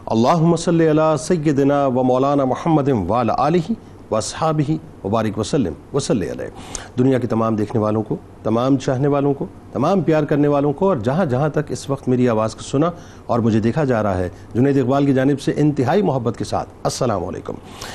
اللہم صلی علی سیدنا و مولانا محمد وعلی آلہ و اصحابہ وبارک وسلم وصلی علیہ۔ دنیا کے تمام دیکھنے والوں کو، تمام چاہنے والوں کو، تمام پیار کرنے والوں کو، اور جہاں جہاں تک اس وقت میری آواز کو سنا اور مجھے دیکھا جا رہا ہے، جنید اقبال کی جانب سے انتہائی محبت کے ساتھ السلام علیکم۔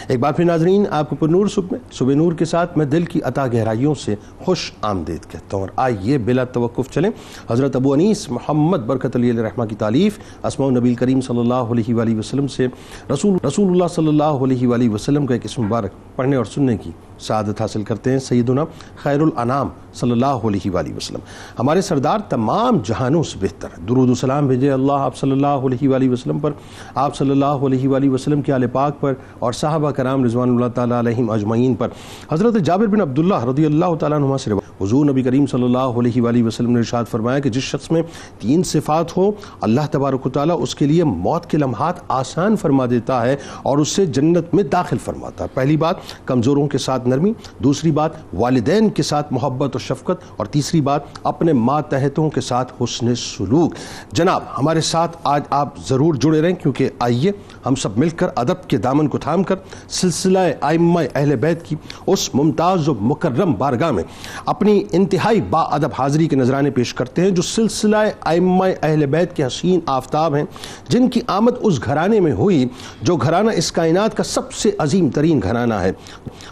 ایک بار پھر ناظرین، آپ کو پر نور صبح میں صبح نور کے ساتھ میں دل کی عطا گہرائیوں سے خوش آمدید کہتا ہوں، اور آئیے بلا توقف چلیں حضرت ابو انیس محمد برکت علی علیہ رحمہ کی تالیف اسماء النبی کریم صلی اللہ علیہ وآلہ وسلم سے رسول اللہ صلی اللہ علیہ وآلہ وسلم کا ایک اسم مبارک پڑھنے اور سننے کی سعادت حاصل کرتے ہیں۔ سیدنا خیر الانام صلی اللہ علیہ وآلہ وسلم، ہمارے سردار تمام جہانوں سے بہتر، درود و سلام بھیجے اللہ آپ صلی اللہ علیہ وآلہ وسلم پر، آپ صلی اللہ علیہ وآلہ وسلم کے آل پاک پر، اور صحابہ کرام رضوان اللہ تعالیٰ علیہم اجمعین پر۔ حضرت جابر بن عبداللہ رضی اللہ تعالیٰ عنہما سے حضور نبی کریم صلی اللہ علیہ وآلہ وسلم نے ارشاد فرمایا کہ جس شخص میں 3 صفات ہو، اللہ تبارک و تعالیٰ اس کے لیے موت کے لمحات آسان فرما دیتا ہے اور اس سے جنت میں داخل فرماتا ہے۔ پہلی بات کمزوروں کے ساتھ نرمی، دوسری بات والدین کے ساتھ محبت و شفقت، اور تیسری بات اپنے ماتحتوں کے ساتھ حسن سلوک۔ جناب ہمارے ساتھ آج آپ ضرور جڑے رہیں، کیونکہ آئیے ہم سب مل کر ادب کے دامن کو تھام کر سلسلہ ائمہ اہل بیت کی اس ممتاز و مکرم بارگاہ میں اپنی انتہائی با ادب حاضری کے نذرانے پیش کرتے ہیں، جو سلسلہ ائمہ اہل بیت کے حسین آفتاب ہیں، جن کی آمد اس گھرانے میں ہوئی جو گھرانہ اس کائنات کا سب سے عظیم ترین گھرانہ ہے،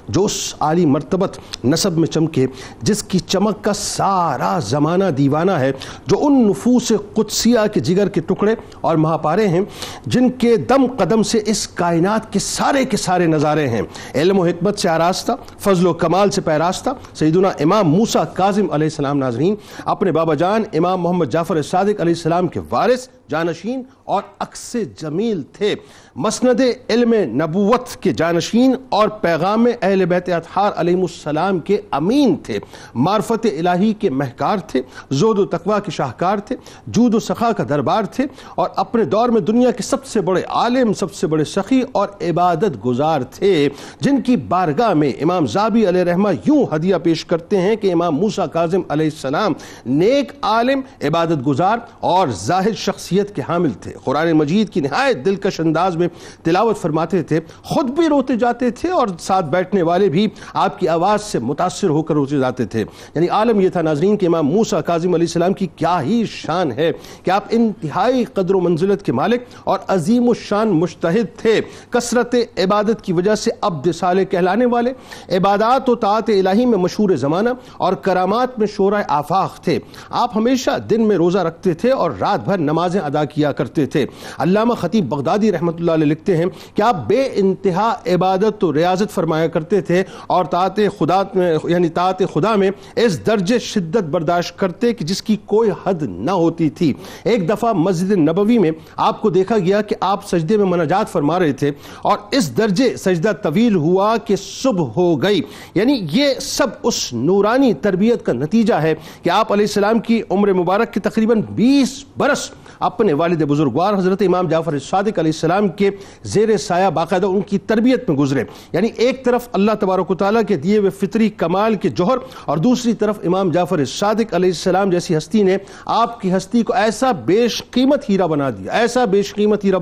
جو اس عالی مرتبت نسب میں چمکے جس کی چمک کا سارا زمانہ دیوانہ ہے، جو ان نفوس قدسیہ کے جگر کے ٹکڑے اور مہاپارے ہیں جن کے دم قدم سے اس کائنات کے سارے نظارے ہیں، علم و حکمت سے آراستہ، فضل و کمال سے پیراستہ سیدنا امام موسیٰ کاظم علیہ السلام ناظرین اپنے بابا جان امام محمد جعفر صادق علیہ السلام کے وارث، جانشین اور عکس جمیل تھے، مسند علم نبوت کے جانشین اور پیغام اہل بیت اطہار علیہ السلام کے امین تھے، معرفت الہی کے مہکار تھے، زہد و تقوی کے شاہکار تھے، جود و سخا کا دربار تھے، اور اپنے دور میں دنیا کے سب سے بڑے عالم، سب سے بڑے سخی اور عبادت گزار تھے، جن کی بارگاہ میں امام زابی علیہ رحمہ یوں ہدیہ پیش کرتے ہیں کہ امام موسیٰ کاظم علیہ السلام نیک عالم، عبادت گزار اور زاہد شخصیت کے حامل تھے، قرآن مجید کی نہایت دلکش انداز میں تلاوت فرماتے تھے، خود بھی روتے جاتے تھے اور ساتھ بیٹھنے والے بھی آپ کی آواز سے متاثر ہو کر روتے جاتے تھے۔ یعنی عالم یہ تھا ناظرین کہ امام موسیٰ کاظم علیہ السلام کی کیا ہی شان ہے کہ آپ انتہائی قدر و منزلت کے مالک اور عظیم الشان مجتہد تھے، کثرت عبادت کی وجہ سے عبد صالح کہلانے والے، عبادات و طاعت الہی میں مشہور زمانہ اور کرامات میں شورۂ آفاق تھے۔ آپ ہمیشہ دن میں روزہ رکھتے تھے اور رات بھر نمازیں ادا کیا کرتے تھے۔ علامہ خطیب بغدادی رحمۃ اللہ علیہ لکھتے ہیں کہ آپ بے انتہا عبادت و ریاضت فرمایا کرتے تھے اور طاعت خدا میں اس درجے شدت برداشت کرتے کہ جس کی کوئی حد نہ ہوتی تھی۔ ایک دفعہ مسجد نبوی میں آپ کو دیکھا گیا کہ آپ سجدے میں مناجات فرما رہے تھے اور اس درجے سجدہ طویل ہوا کہ صبح ہو گئی۔ یعنی یہ سب اس نورانی تربیت کا نتیجہ ہے کہ آپ علیہ السلام کی عمر مبارک کے تقریباً 20 برس اپنے والد بزرگوار حضرت امام جعفر صادق علیہ السلام کے زیر سایہ باقاعدہ ان کی تربیت میں گزرے۔ یعنی ایک طرف اللہ تبارک و تعالیٰ کے دیے ہوئے فطری کمال کے جوہر، اور دوسری طرف امام جعفر صادق علیہ السلام جیسی ہستی نے آپ کی ہستی کو ایسا بیش قیمت ہیرا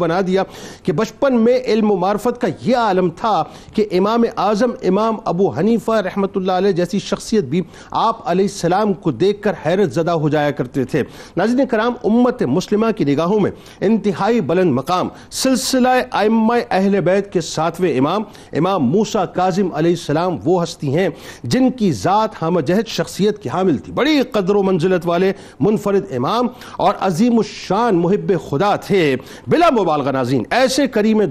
بنا دیا کہ بچپن میں علم و معرفت کا یہ عالم تھا کہ امام اعظم امام ابو حنیفہ رحمۃ اللہ علیہ جیسی شخصیت بھی آپ علیہ السلام کو دیکھ کر حیرت زدہ ہو جایا کرتے تھے۔ ناظرین کرام، امت مسلمہ کی نگاہوں میں انتہائی بلند مقام سلسلہ ائمہ اہل بیت کے 7ویں امام موسیٰ کاظم علیہ السلام وہ ہستی ہیں جن کی ذات ہمہ جہت شخصیت کی حامل تھی، بڑی قدر و منزلت والے منفرد امام اور عظیم الشان محب خدا تھے۔ بلا مبالغہ ناظرین ایسے کریم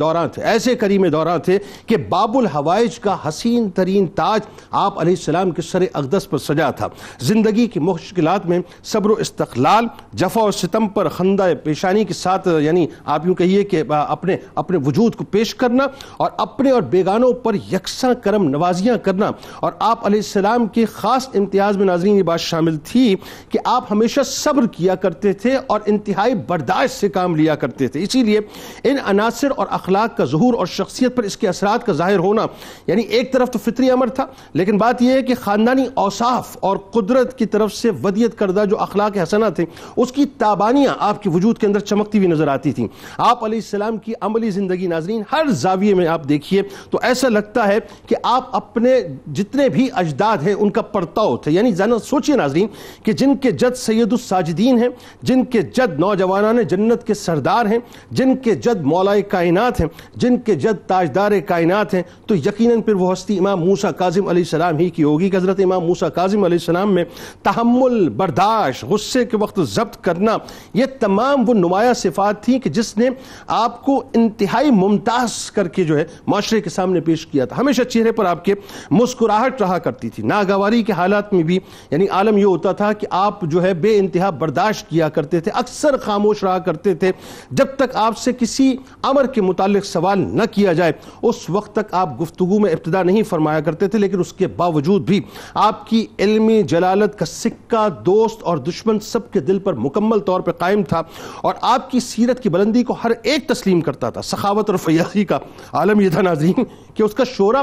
دوران تھے کہ باب الحوائج کا حسین ترین تاج آپ علیہ السلام کے سر اقدس پر سجا تھا۔ زندگی کی مشکلات میں صبر و استقلال، جفا و ستم پر خندہ پیشانی کے ساتھ، یعنی آپ یوں کہیے کہ اپنے وجود کو پیش کرنا اور اپنے اور بیگانوں پر یکساں کرم نوازیاں کرنا، اور آپ علیہ السلام کے خاص امتیاز میں ناظرین یہ بات شامل تھی کہ آپ ہمیشہ صبر کیا کرتے تھے اور انتہائی برداشت سے کام لیا کرتے تھے۔ اسی لیے ان عناصر اور اخلاق کا ظہور اور شخصیت پر اس کے اثرات کا ظاہر ہونا، یعنی ایک طرف تو فطری امر تھا، لیکن بات یہ ہے کہ خاندانی اوصاف اور قدرت کی طرف سے ودیت کردہ جو اخلاق حسنہ تھے اس کی تابانیاں آپ کے وجود وجود کے اندر چمکتی ہوئی نظر آتی تھی. آپ علیہ السلام کی عملی زندگی ناظرین ہر زاویے میں آپ دیکھیے تو ایسا لگتا ہے کہ آپ اپنے جتنے بھی اجداد ہیں ان کا پرتاؤ تھے. یعنی سوچئے ناظرین کہ جن کے جد سید الساجدین ہیں، جن کے جد نوجوانان جنت کے سردار ہیں، جن کے جد مولا کائنات ہیں، جن کے جد تاجدار کائنات ہیں، تو یقیناً پھر وہ ہستی امام موسیٰ کاظم علیہ السلام ہی کی ہوگی کہ حضرت امام موسیٰ کاظم علیہ السلام میں تحمل، برداشت، غصے کے وقت ضبط کرنا، یہ تمام وہ نمایاں صفات تھیں کہ جس نے آپ کو انتہائی ممتاز کر کے جو ہے معاشرے کے سامنے پیش کیا تھا. ہمیشہ چہرے پر آپ کے مسکراہٹ رہا کرتی تھی. ناگواری کے حالات میں بھی یعنی عالم یہ ہوتا تھا کہ آپ جو ہے بے انتہا برداشت کیا کرتے تھے، اکثر خاموش رہا کرتے تھے. جب تک آپ سے کسی امر کے متعلق سوال نہ کیا جائے اس وقت تک آپ گفتگو میں ابتدا نہیں فرمایا کرتے تھے، لیکن اس کے باوجود بھی آپ کی علمی جلالت کا سکہ دوست اور دشمن سب کے دل پر مکمل طور پر قائم تھا، اور آپ کی سیرت کی بلندی کو ہر ایک تسلیم کرتا تھا. سخاوت اور فیاضی کا عالم یہ تھا ناظرین کہ اس کا شورا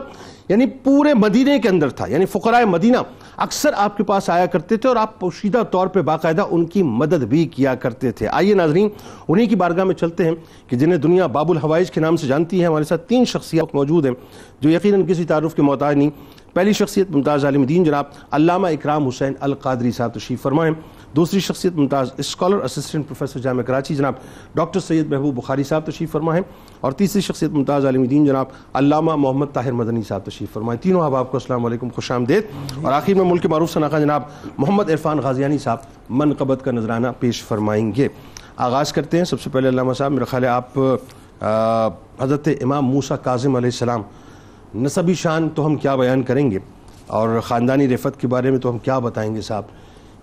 یعنی پورے مدینے کے اندر تھا. یعنی فقراء مدینہ اکثر آپ کے پاس آیا کرتے تھے اور آپ پوشیدہ طور پہ باقاعدہ ان کی مدد بھی کیا کرتے تھے. آئیے ناظرین انہی کی بارگاہ میں چلتے ہیں کہ جنہیں دنیا باب الحوائج کے نام سے جانتی ہے. ہمارے ساتھ 3 شخصیات موجود ہیں جو یقیناً کسی تعارف کے محتاج نہیں. پہلی شخصیت ممتاز عالم دین جناب علامہ اکرام حسین القادری صاحب تشریف فرما ہیں. دوسری شخصیت ممتاز اسکالر اسسٹنٹ پروفیسر جامعہ کراچی جناب ڈاکٹر سید محبوب بخاری صاحب تشریف فرما ہیں. اور تیسری شخصیت ممتاز عالم دین جناب علامہ محمد طاہر مدنی صاحب تشریف فرما ہیں. تینوں احباب کو السلام علیکم، خوش آمدید. اور آخر میں ملک معروف شناخت جناب محمد عرفان غازیانی صاحب منقبت کا نذرانہ پیش فرمائیں گے. آغاز کرتے ہیں. سب سے پہلے علامہ صاحب میرا خیال ہے آپ حضرت امام موسیٰ کاظم علیہ السلام نسبی شان تو ہم کیا بیان کریں گے، اور خاندانی رفت کے بارے میں تو ہم کیا بتائیں گے صاحب،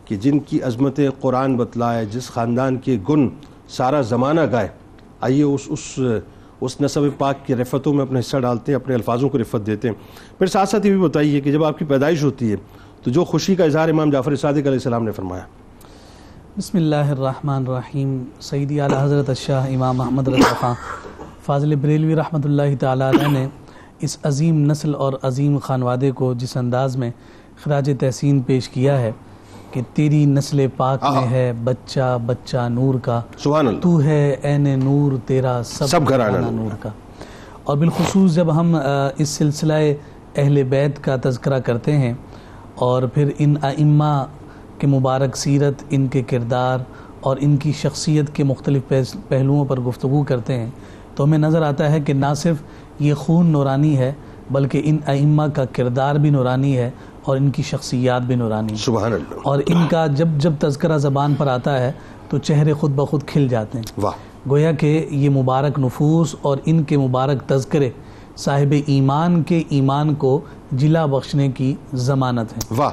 کہ جن کی عظمت قرآن بتلائے، جس خاندان کے گن سارا زمانہ گائے. آئیے اس نسب پاک کی رفتوں میں اپنا حصہ ڈالتے ہیں، اپنے الفاظوں کو رفت دیتے ہیں. پھر ساتھ ساتھ یہ بھی بتائیے کہ جب آپ کی پیدائش ہوتی ہے تو جو خوشی کا اظہار امام جعفر صادق علیہ السلام نے فرمایا. بسم اللہ الرحمن الرحیم. سیدی اعلیٰ حضرت الشاہ امام محمد رضا خان فاضل بریلوی رحمۃ اللہ تعالیٰ علیہ نے اس عظیم نسل اور عظیم خانوادے کو جس انداز میں خراج تحسین پیش کیا ہے کہ تیری نسل پاک میں ہے بچہ بچہ نور کا، سبحان اللہ، تو ہے عین نور تیرا سب گھرانہ نور کا. اور بالخصوص جب ہم اس سلسلہ اہل بیت کا تذکرہ کرتے ہیں اور پھر ان ائمہ کے مبارک سیرت، ان کے کردار اور ان کی شخصیت کے مختلف پہلوؤں پر گفتگو کرتے ہیں تو ہمیں نظر آتا ہے کہ نہ صرف یہ خون نورانی ہے بلکہ ان ائمہ کا کردار بھی نورانی ہے اور ان کی شخصیات بھی نورانی ہے. سبحان اللہ. اور ان کا جب تذکرہ زبان پر آتا ہے تو چہرے خود بخود کھل جاتے ہیں. واہ. گویا کہ یہ مبارک نفوس اور ان کے مبارک تذکرے صاحب ایمان کے ایمان کو جلا بخشنے کی ضمانت ہے. واہ.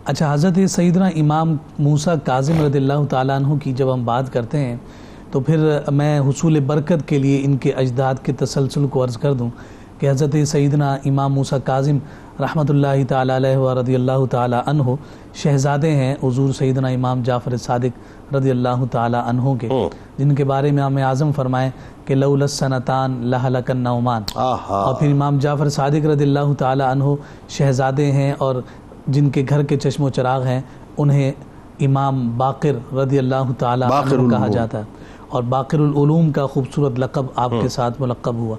اچھا، حضرت سیدنا امام موسیٰ کاظم رضی اللہ تعالیٰ عنہ کی جب ہم بات کرتے ہیں تو پھر میں حصول برکت کے لیے ان کے اجداد کے تسلسل کو عرض کر دوں کہ حضرت سیدنا امام موسیٰ کاظم رحمۃ اللہ تعالیٰ علیہ و رضی اللہ تعالیٰ عنہ شہزادے ہیں حضور سیدنا امام جعفر صادق رضی اللہ تعالیٰ عنہ کے، جن کے بارے میں امام اعظم فرمائیں کہ لولا السنتان لہلک النعمان. اور پھر امام جعفر صادق رضی اللہ تعالیٰ عنہ شہزادے ہیں اور جن کے گھر کے چشم و چراغ ہیں انہیں امام باقر رضی اللہ تعالیٰ عنہ کہا جاتا ہے، اور باقر العلوم کا خوبصورت لقب آپ کے ساتھ ملقب ہوا.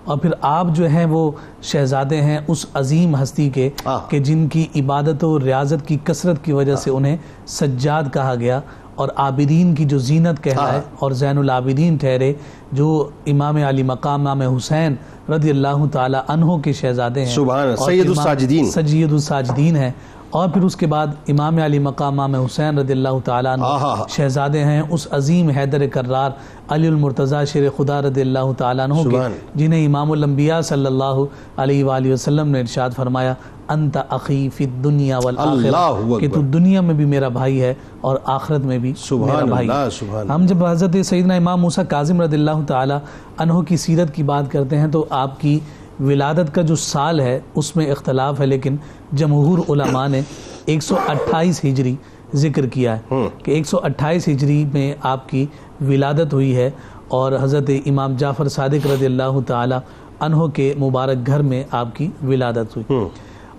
اور پھر آپ جو ہیں وہ شہزادے ہیں اس عظیم ہستی کے کہ جن کی عبادت و ریاضت کی کثرت کی وجہ سے انہیں سجاد کہا گیا اور عابدین کی جو زینت کہلائے اور زین العابدین ٹھہرے، جو امام علی مقام امام حسین رضی اللہ تعالی عنہ کے شہزادے ہیں، سبحان سید الساجدین، سید الساجدین ہیں. اور پھر اس کے بعد امام علی مقام امام حسین رضی اللہ تعالیٰ عنہ شہزادے ہیں اس عظیم حیدر کرار علی المرتضیٰ شیر خدا رضی اللہ تعالیٰ عنہ کے، جنہیں امام الانبیاء صلی اللہ علیہ وآلہ وسلم نے ارشاد فرمایا انت اخی فی الدنیا والآخرہ، کہ تو دنیا میں بھی میرا بھائی ہے اور آخرت میں بھی میرا بھائی ہے. ہم جب حضرت سیدنا امام موسیٰ کاظم رضی اللہ تعالیٰ عنہ کی سیرت کی بات کرتے ہیں تو آپ کی ولادت کا جو سال ہے اس میں اختلاف ہے، لیکن جمہور علماء نے 128 ہجری ذکر کیا ہے کہ 128 ہجری میں آپ کی ولادت ہوئی ہے اور حضرت امام جعفر صادق رضی اللہ تعالی عنہ کے مبارک گھر میں آپ کی ولادت ہوئی.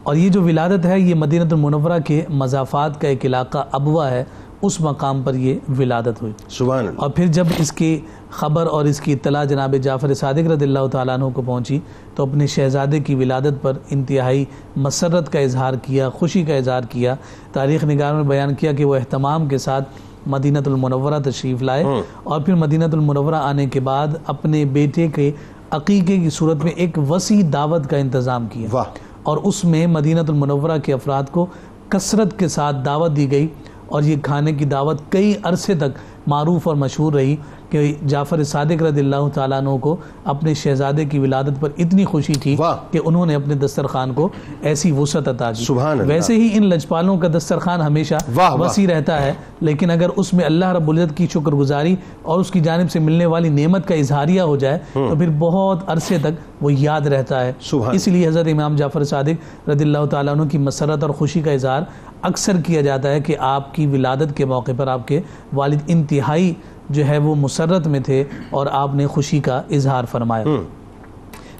اور یہ جو ولادت ہے یہ مدینہ المنورہ کے مضافات کا ایک علاقہ ابوا ہے اس مقام پر یہ ولادت ہوئی. سبحان اللہ. اور پھر جب اس کی خبر اور اس کی اطلاع جناب جعفر صادق رضی اللہ تعالیٰ عنہ کو پہنچی تو اپنے شہزادے کی ولادت پر انتہائی مسرت کا اظہار کیا, خوشی کا اظہار کیا. تاریخ نگار میں بیان کیا کہ وہ اہتمام کے ساتھ مدینہ المنورہ تشریف لائے اور پھر مدینہ المنورہ آنے کے بعد اپنے بیٹے کے عقیقے کی صورت میں ایک وسیع دعوت کا انتظام کیا. اور اس میں مدینہ المنورہ کے افراد کو کثرت کے ساتھ دعوت دی گئی اور یہ کھانے کی دعوت کئی عرصے تک معروف اور مشہور رہی کہ جعفر صادق رضی اللہ تعالیٰ عنہ کو اپنے شہزادے کی ولادت پر اتنی خوشی تھی کہ انہوں نے اپنے دسترخوان کو ایسی وسعت عطا کی. ویسے ہی ان لجپالوں کا دسترخوان ہمیشہ وسیع رہتا ہے, لیکن اگر اس میں اللہ رب العزت کی شکر گزاری اور اس کی جانب سے ملنے والی نعمت کا اظہاریہ ہو جائے تو پھر بہت عرصے تک وہ یاد رہتا ہے. اس لیے حضرت امام جعفر صادق رضی اللہ تعالیٰ عنہ کی مسرت اور خوشی کا اظہار اکثر کیا جاتا ہے کہ آپ کی ولادت کے موقع پر آپ کے والد انتہائی جو ہے وہ مسرت میں تھے اور آپ نے خوشی کا اظہار فرمایا.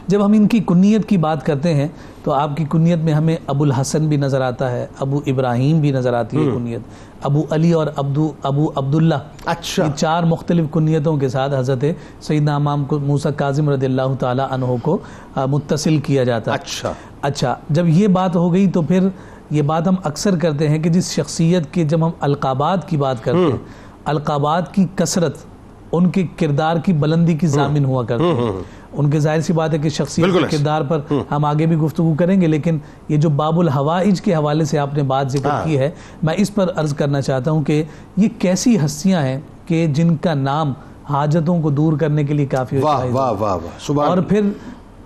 جب ہم ان کی کنیت کی بات کرتے ہیں تو آپ کی کنیت میں ہمیں ابو الحسن بھی نظر آتا ہے, ابو ابراہیم بھی نظر آتی ہے کنیت, ابو علی اور ابو عبداللہ. اچھا, یہ 4 مختلف کنیتوں کے ساتھ حضرت سیدنا امام موسیٰ کاظم رضی اللہ تعالی عنہ کو متصل کیا جاتا ہے. اچھا, جب یہ بات ہو گئی تو پھر یہ بات ہم اکثر کرتے ہیں کہ جس شخصیت کے جب ہم القابات کی بات کرتے ہیں, القابات کی کثرت ان کے کردار کی بلندی کی ضامن ہوا کرتے ہیں. ان کے ظاہر سی بات ہے کہ شخصیت کے کردار پر ہم آگے بھی گفتگو کریں گے, لیکن یہ جو باب الحوائج کے حوالے سے آپ نے بات ذکر کی ہے, میں اس پر عرض کرنا چاہتا ہوں کہ یہ کیسی ہستیاں ہیں کہ جن کا نام حاجتوں کو دور کرنے کے لیے کافی ہوتا ہے, اور پھر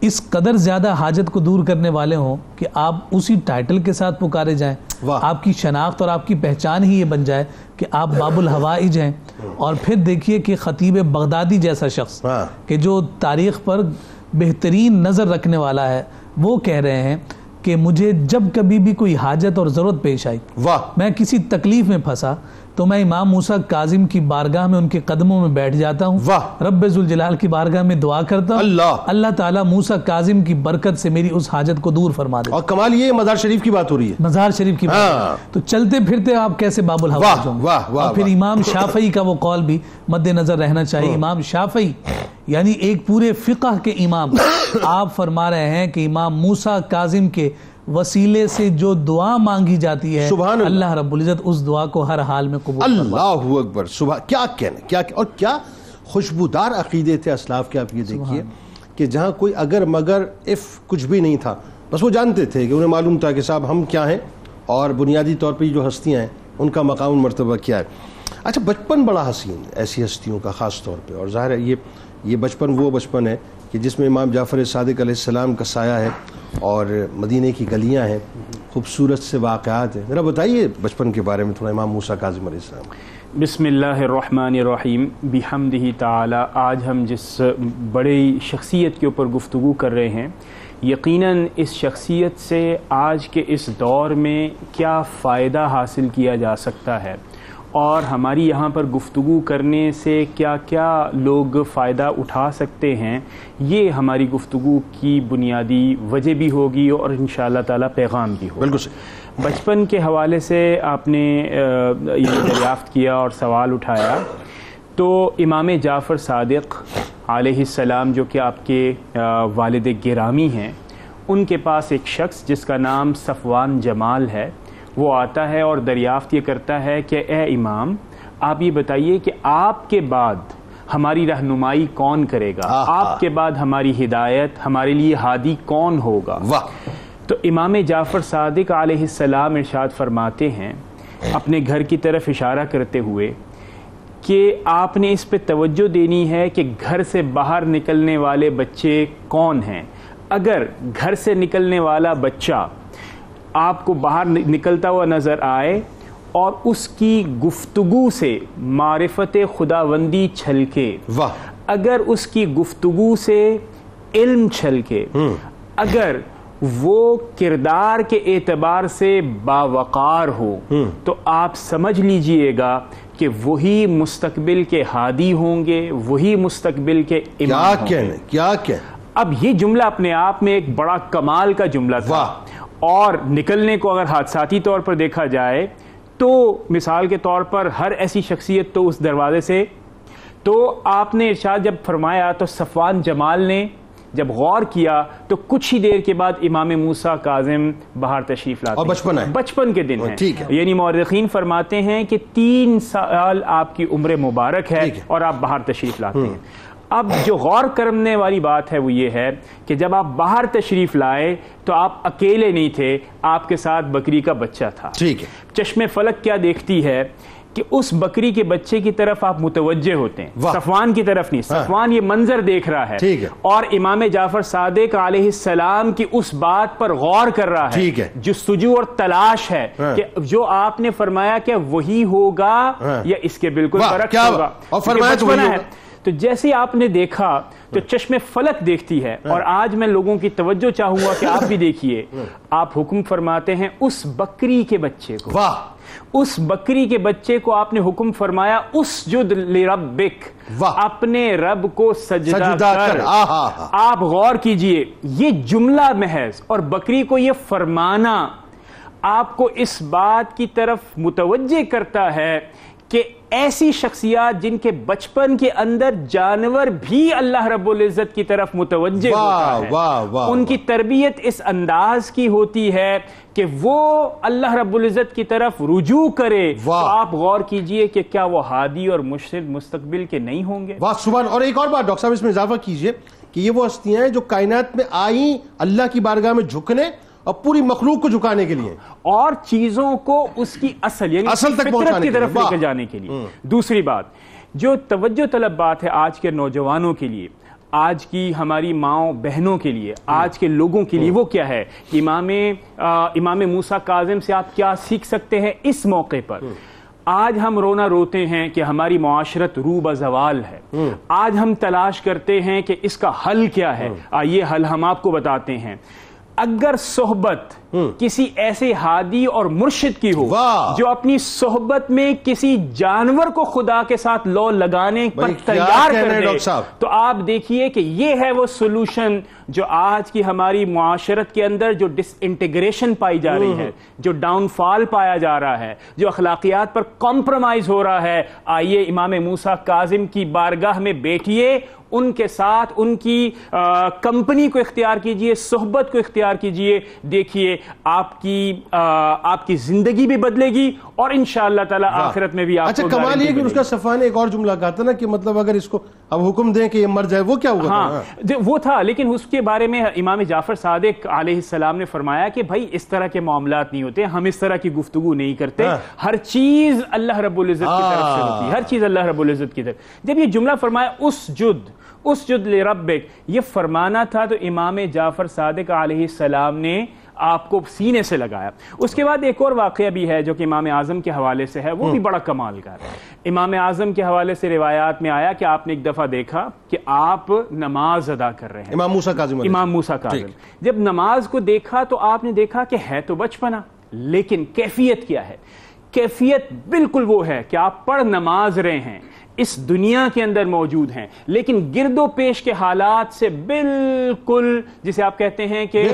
اس قدر زیادہ حاجت کو دور کرنے والے ہوں کہ آپ اسی ٹائٹل کے ساتھ پکارے جائیں, آپ کی شناخت اور آپ کی پہچان ہی یہ بن جائے کہ آپ باب الحوائج ہیں. اور پھر دیکھیے کہ خطیب بغدادی جیسا شخص کہ جو تاریخ پر بہترین نظر رکھنے والا ہے, وہ کہہ رہے ہیں کہ مجھے جب کبھی بھی کوئی حاجت اور ضرورت پیش آئی, میں کسی تکلیف میں پھنسا, تو میں امام موسیٰ کاظم کی بارگاہ میں ان کے قدموں میں بیٹھ جاتا ہوں, رب ذوالجلال کی بارگاہ میں دعا کرتا ہوں, اللہ تعالیٰ موسیٰ کاظم کی برکت سے میری اس حاجت کو دور فرما دے. اور کمال یہ مزار شریف کی بات ہو رہی ہے, مزار شریف کی بات. تو چلتے پھرتے آپ کیسے باب الحوائج ہوں گے. اور پھر امام شافعی کا وہ قول بھی مد نظر رہنا چاہیے. امام شافعی یعنی ایک پورے فقہ کے امام, آپ فرما رہے ہیں کہ امام موسیٰ کاظم کے وسیلے سے جو دعا مانگی جاتی ہے اللہ رب العزت اس دعا کو ہر حال میں قبول فرماتا ہے. اللہ اکبر. کیا کہنا, کیا اور کیا خوشبودار عقیدے تھے اسلاف کے. آپ یہ دیکھیے کہ جہاں کوئی اگر مگر کچھ بھی نہیں تھا, بس وہ جانتے تھے کہ انہیں معلوم تھا کہ صاحب ہم کیا ہیں اور بنیادی طور پہ جو ہستیاں ہیں ان کا مقام مرتبہ کیا ہے. اچھا, بچپن بڑا حسین ایسی ہستیوں کا خاص طور پہ, اور ظاہر ہے یہ بچپن وہ بچپن ہے کہ جس میں امام جعفر صادق علیہ السلام کا سایہ ہے اور مدینے کی گلیاں ہیں, خوبصورت سے واقعات ہیں. ذرا بتائیے بچپن کے بارے میں تھوڑا امام موسیٰ کاظم علیہ السلام. بسم اللہ الرحمن الرحیم بحمدہ تعالی. آج ہم جس بڑی شخصیت کے اوپر گفتگو کر رہے ہیں, یقیناً اس شخصیت سے آج کے اس دور میں کیا فائدہ حاصل کیا جا سکتا ہے اور ہماری یہاں پر گفتگو کرنے سے کیا کیا لوگ فائدہ اٹھا سکتے ہیں, یہ ہماری گفتگو کی بنیادی وجہ بھی ہوگی اور انشاءاللہ تعالی پیغام بھی ہوگا. بالکل. بچپن کے حوالے سے آپ نے یہ دریافت کیا اور سوال اٹھایا, تو امام جعفر صادق علیہ السلام جو کہ آپ کے والد گرامی ہیں, ان کے پاس ایک شخص جس کا نام صفوان جمال ہے, وہ آتا ہے اور دریافت یہ کرتا ہے کہ اے امام, آپ یہ بتائیے کہ آپ کے بعد ہماری رہنمائی کون کرے گا, آپ کے بعد ہماری ہدایت, ہمارے لیے ہادی کون ہوگا. تو امام جعفر صادق علیہ السلام ارشاد فرماتے ہیں اپنے گھر کی طرف اشارہ کرتے ہوئے کہ آپ نے اس پہ توجہ دینی ہے کہ گھر سے باہر نکلنے والے بچے کون ہیں. اگر گھر سے نکلنے والا بچہ آپ کو باہر نکلتا ہوا نظر آئے اور اس کی گفتگو سے معرفت خداوندی چھلکے, اگر اس کی گفتگو سے علم چھلکے, اگر وہ کردار کے اعتبار سے باوقار ہو, تو آپ سمجھ لیجئے گا کہ وہی مستقبل کے ہادی ہوں گے, وہی مستقبل کے امام ہوں گے. کیا کہنے. اب یہ جملہ اپنے آپ میں ایک بڑا کمال کا جملہ تھا, اور نکلنے کو اگر حادثاتی طور پر دیکھا جائے تو مثال کے طور پر ہر ایسی شخصیت تو اس دروازے سے، تو آپ نے ارشاد جب فرمایا تو صفوان جمال نے جب غور کیا تو کچھ ہی دیر کے بعد امام موسیٰ کاظم باہر تشریف لاتے ہیں، بچپن کے دن ہیں، یعنی مورخین فرماتے ہیں کہ 3 سال آپ کی عمر مبارک ہے اور آپ باہر تشریف لاتے ہیں۔ اب جو غور کرنے والی بات ہے وہ یہ ہے کہ جب آپ باہر تشریف لائے تو آپ اکیلے نہیں تھے، آپ کے ساتھ بکری کا بچہ تھا۔ چشم فلک کیا دیکھتی ہے کہ اس بکری کے بچے کی طرف آپ متوجہ ہوتے ہیں، صفوان کی طرف نہیں۔ صفوان یہ منظر دیکھ رہا ہے اور امام جعفر صادق علیہ السلام کی اس بات پر غور کر رہا ہے، جستجو اور تلاش ہے کہ جو آپ نے فرمایا کہ وہی ہوگا یا اس کے بالکل فرق ہوگا، اور فرمایا ہے۔ تو جیسے آپ نے دیکھا تو چشم فلک دیکھتی ہے، اور آج میں لوگوں کی توجہ چاہوں گا کہ آپ بھی دیکھیے، آپ حکم فرماتے ہیں اس بکری کے بچے کو، اس بکری کے بچے کو آپ نے حکم فرمایا اسجد لربک، اپنے رب کو سجدہ کر۔ آپ غور کیجئے، یہ جملہ محض اور بکری کو یہ فرمانا آپ کو اس بات کی طرف متوجہ کرتا ہے کہ ایسی شخصیات جن کے بچپن کے اندر جانور بھی اللہ رب العزت کی طرف متوجہ ہوتا ہے، ان کی تربیت اس انداز کی ہوتی ہے کہ وہ اللہ رب العزت کی طرف رجوع کرے، تو آپ غور کیجئے کہ کیا وہ ہادی اور مرشد مستقبل کے نہیں ہوں گے؟ واہ سبحان۔ اور ایک اور بات ڈاکٹر صاحب اس میں اضافہ کیجئے کہ یہ وہ ہستیاں ہیں جو کائنات میں آئیں اللہ کی بارگاہ میں جھکنے اور پوری مخلوق کو جھکانے کے لیے، اور چیزوں کو اس کی اصل یعنی فطرت کی طرف لے کر جانے کے لیے۔ دوسری بات جو توجہ طلب بات ہے آج کے نوجوانوں کے لیے، آج کی ہماری ماؤں بہنوں کے لیے، آج کے لوگوں کے لیے، وہ کیا ہے کہ امام موسیٰ کاظم سے آپ کیا سیکھ سکتے ہیں اس موقع پر؟ آج ہم رونا روتے ہیں کہ ہماری معاشرت رو بزوال ہے، آج ہم تلاش کرتے ہیں کہ اس کا حل کیا ہے۔ آئیے حل ہم آپ کو بتاتے ہیں۔ اگر صحبت کسی ایسے ہادی اور مرشد کی ہو جو اپنی صحبت میں کسی جانور کو خدا کے ساتھ لو لگانے پر تیار کر دے، تو آپ دیکھیے کہ یہ ہے وہ سولوشن جو آج کی ہماری معاشرت کے اندر جو ڈس انٹیگریشن پائی جا رہی ہے، جو ڈاؤن فال پایا جا رہا ہے، جو اخلاقیات پر کمپرومائز ہو رہا ہے۔ آئیے امام موسیٰ کاظم کی بارگاہ میں بیٹھیے، ان کے ساتھ ان کی کمپنی کو اختیار کیجئے، صحبت کو اختیار کیجئے، دیکھیے آپ کی زندگی بھی بدلے گی اور انشاءاللہ تعالی آخرت میں بھی آپ کو۔ اچھا کمال یہ کہ اس کا صفحہ نے ایک اور جملہ کہا تھا نا کہ مطلب اگر اس کو اب حکم دیں کہ یہ مر جائے، وہ کیا ہوگا؟ ہاں وہ تھا، لیکن اس کے بارے میں امام جعفر صادق علیہ السلام نے فرمایا کہ بھائی اس طرح کے معاملات نہیں ہوتے، ہم اس طرح کی گفتگو نہیں کرتے، ہر چیز اللہ رب العزت کی طرف سے ہوتی ہے، ہر چیز اللہ رب العزت کی طرف۔ جب یہ جملہ فرمایا اسجد لربک، یہ فرمانا تھا تو امام جعفر صادق علیہ السلام نے آپ کو سینے سے لگایا۔ اس کے بعد ایک اور واقعہ بھی ہے جو کہ امام اعظم کے حوالے سے ہے، وہ بھی بڑا کمال کا ہے۔ امام اعظم کے حوالے سے روایات میں آیا کہ آپ نے ایک دفعہ دیکھا کہ آپ نماز ادا کر رہے ہیں، امام موسیٰ کاظم۔ جب نماز کو دیکھا تو آپ نے دیکھا کہ ہے تو بچپنا، لیکن کیفیت کیا ہے؟ کیفیت بالکل وہ ہے کہ آپ پڑھ نماز رہے ہیں، اس دنیا کے اندر موجود ہیں، لیکن گرد و پیش کے حالات سے بالکل جسے آپ کہتے ہیں کہ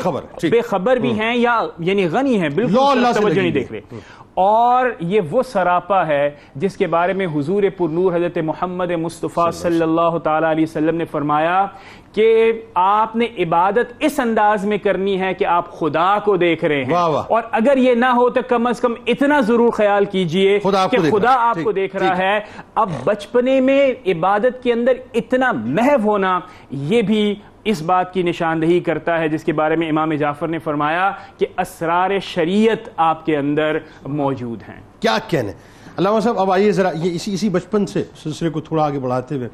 بے خبر بھی ہیں، یا یعنی غنی ہیں، بالکل توجہ نہیں دیکھ رہے۔ اور یہ وہ سراپا ہے جس کے بارے میں حضور پرنور حضرت محمد مصطفیٰ صلی اللہ تعالی علیہ وسلم نے فرمایا کہ آپ نے عبادت اس انداز میں کرنی ہے کہ آپ خدا کو دیکھ رہے ہیں، اور اگر یہ نہ ہو تو کم از کم اتنا ضرور خیال کیجئے کہ خدا آپ کو دیکھ رہا ہے۔ اب بچپنے میں عبادت کے اندر اتنا محو ہونا یہ بھی اس بات کی نشاندہی کرتا ہے جس کے بارے میں امام جعفر نے فرمایا کہ اسرار شریعت آپ کے اندر موجود ہیں۔ کیا کہنے علامہ صاحب، اب آئیے ذرا یہ اسی بچپن سے سلسلے کو تھوڑا آگے بڑھاتے ہوئے،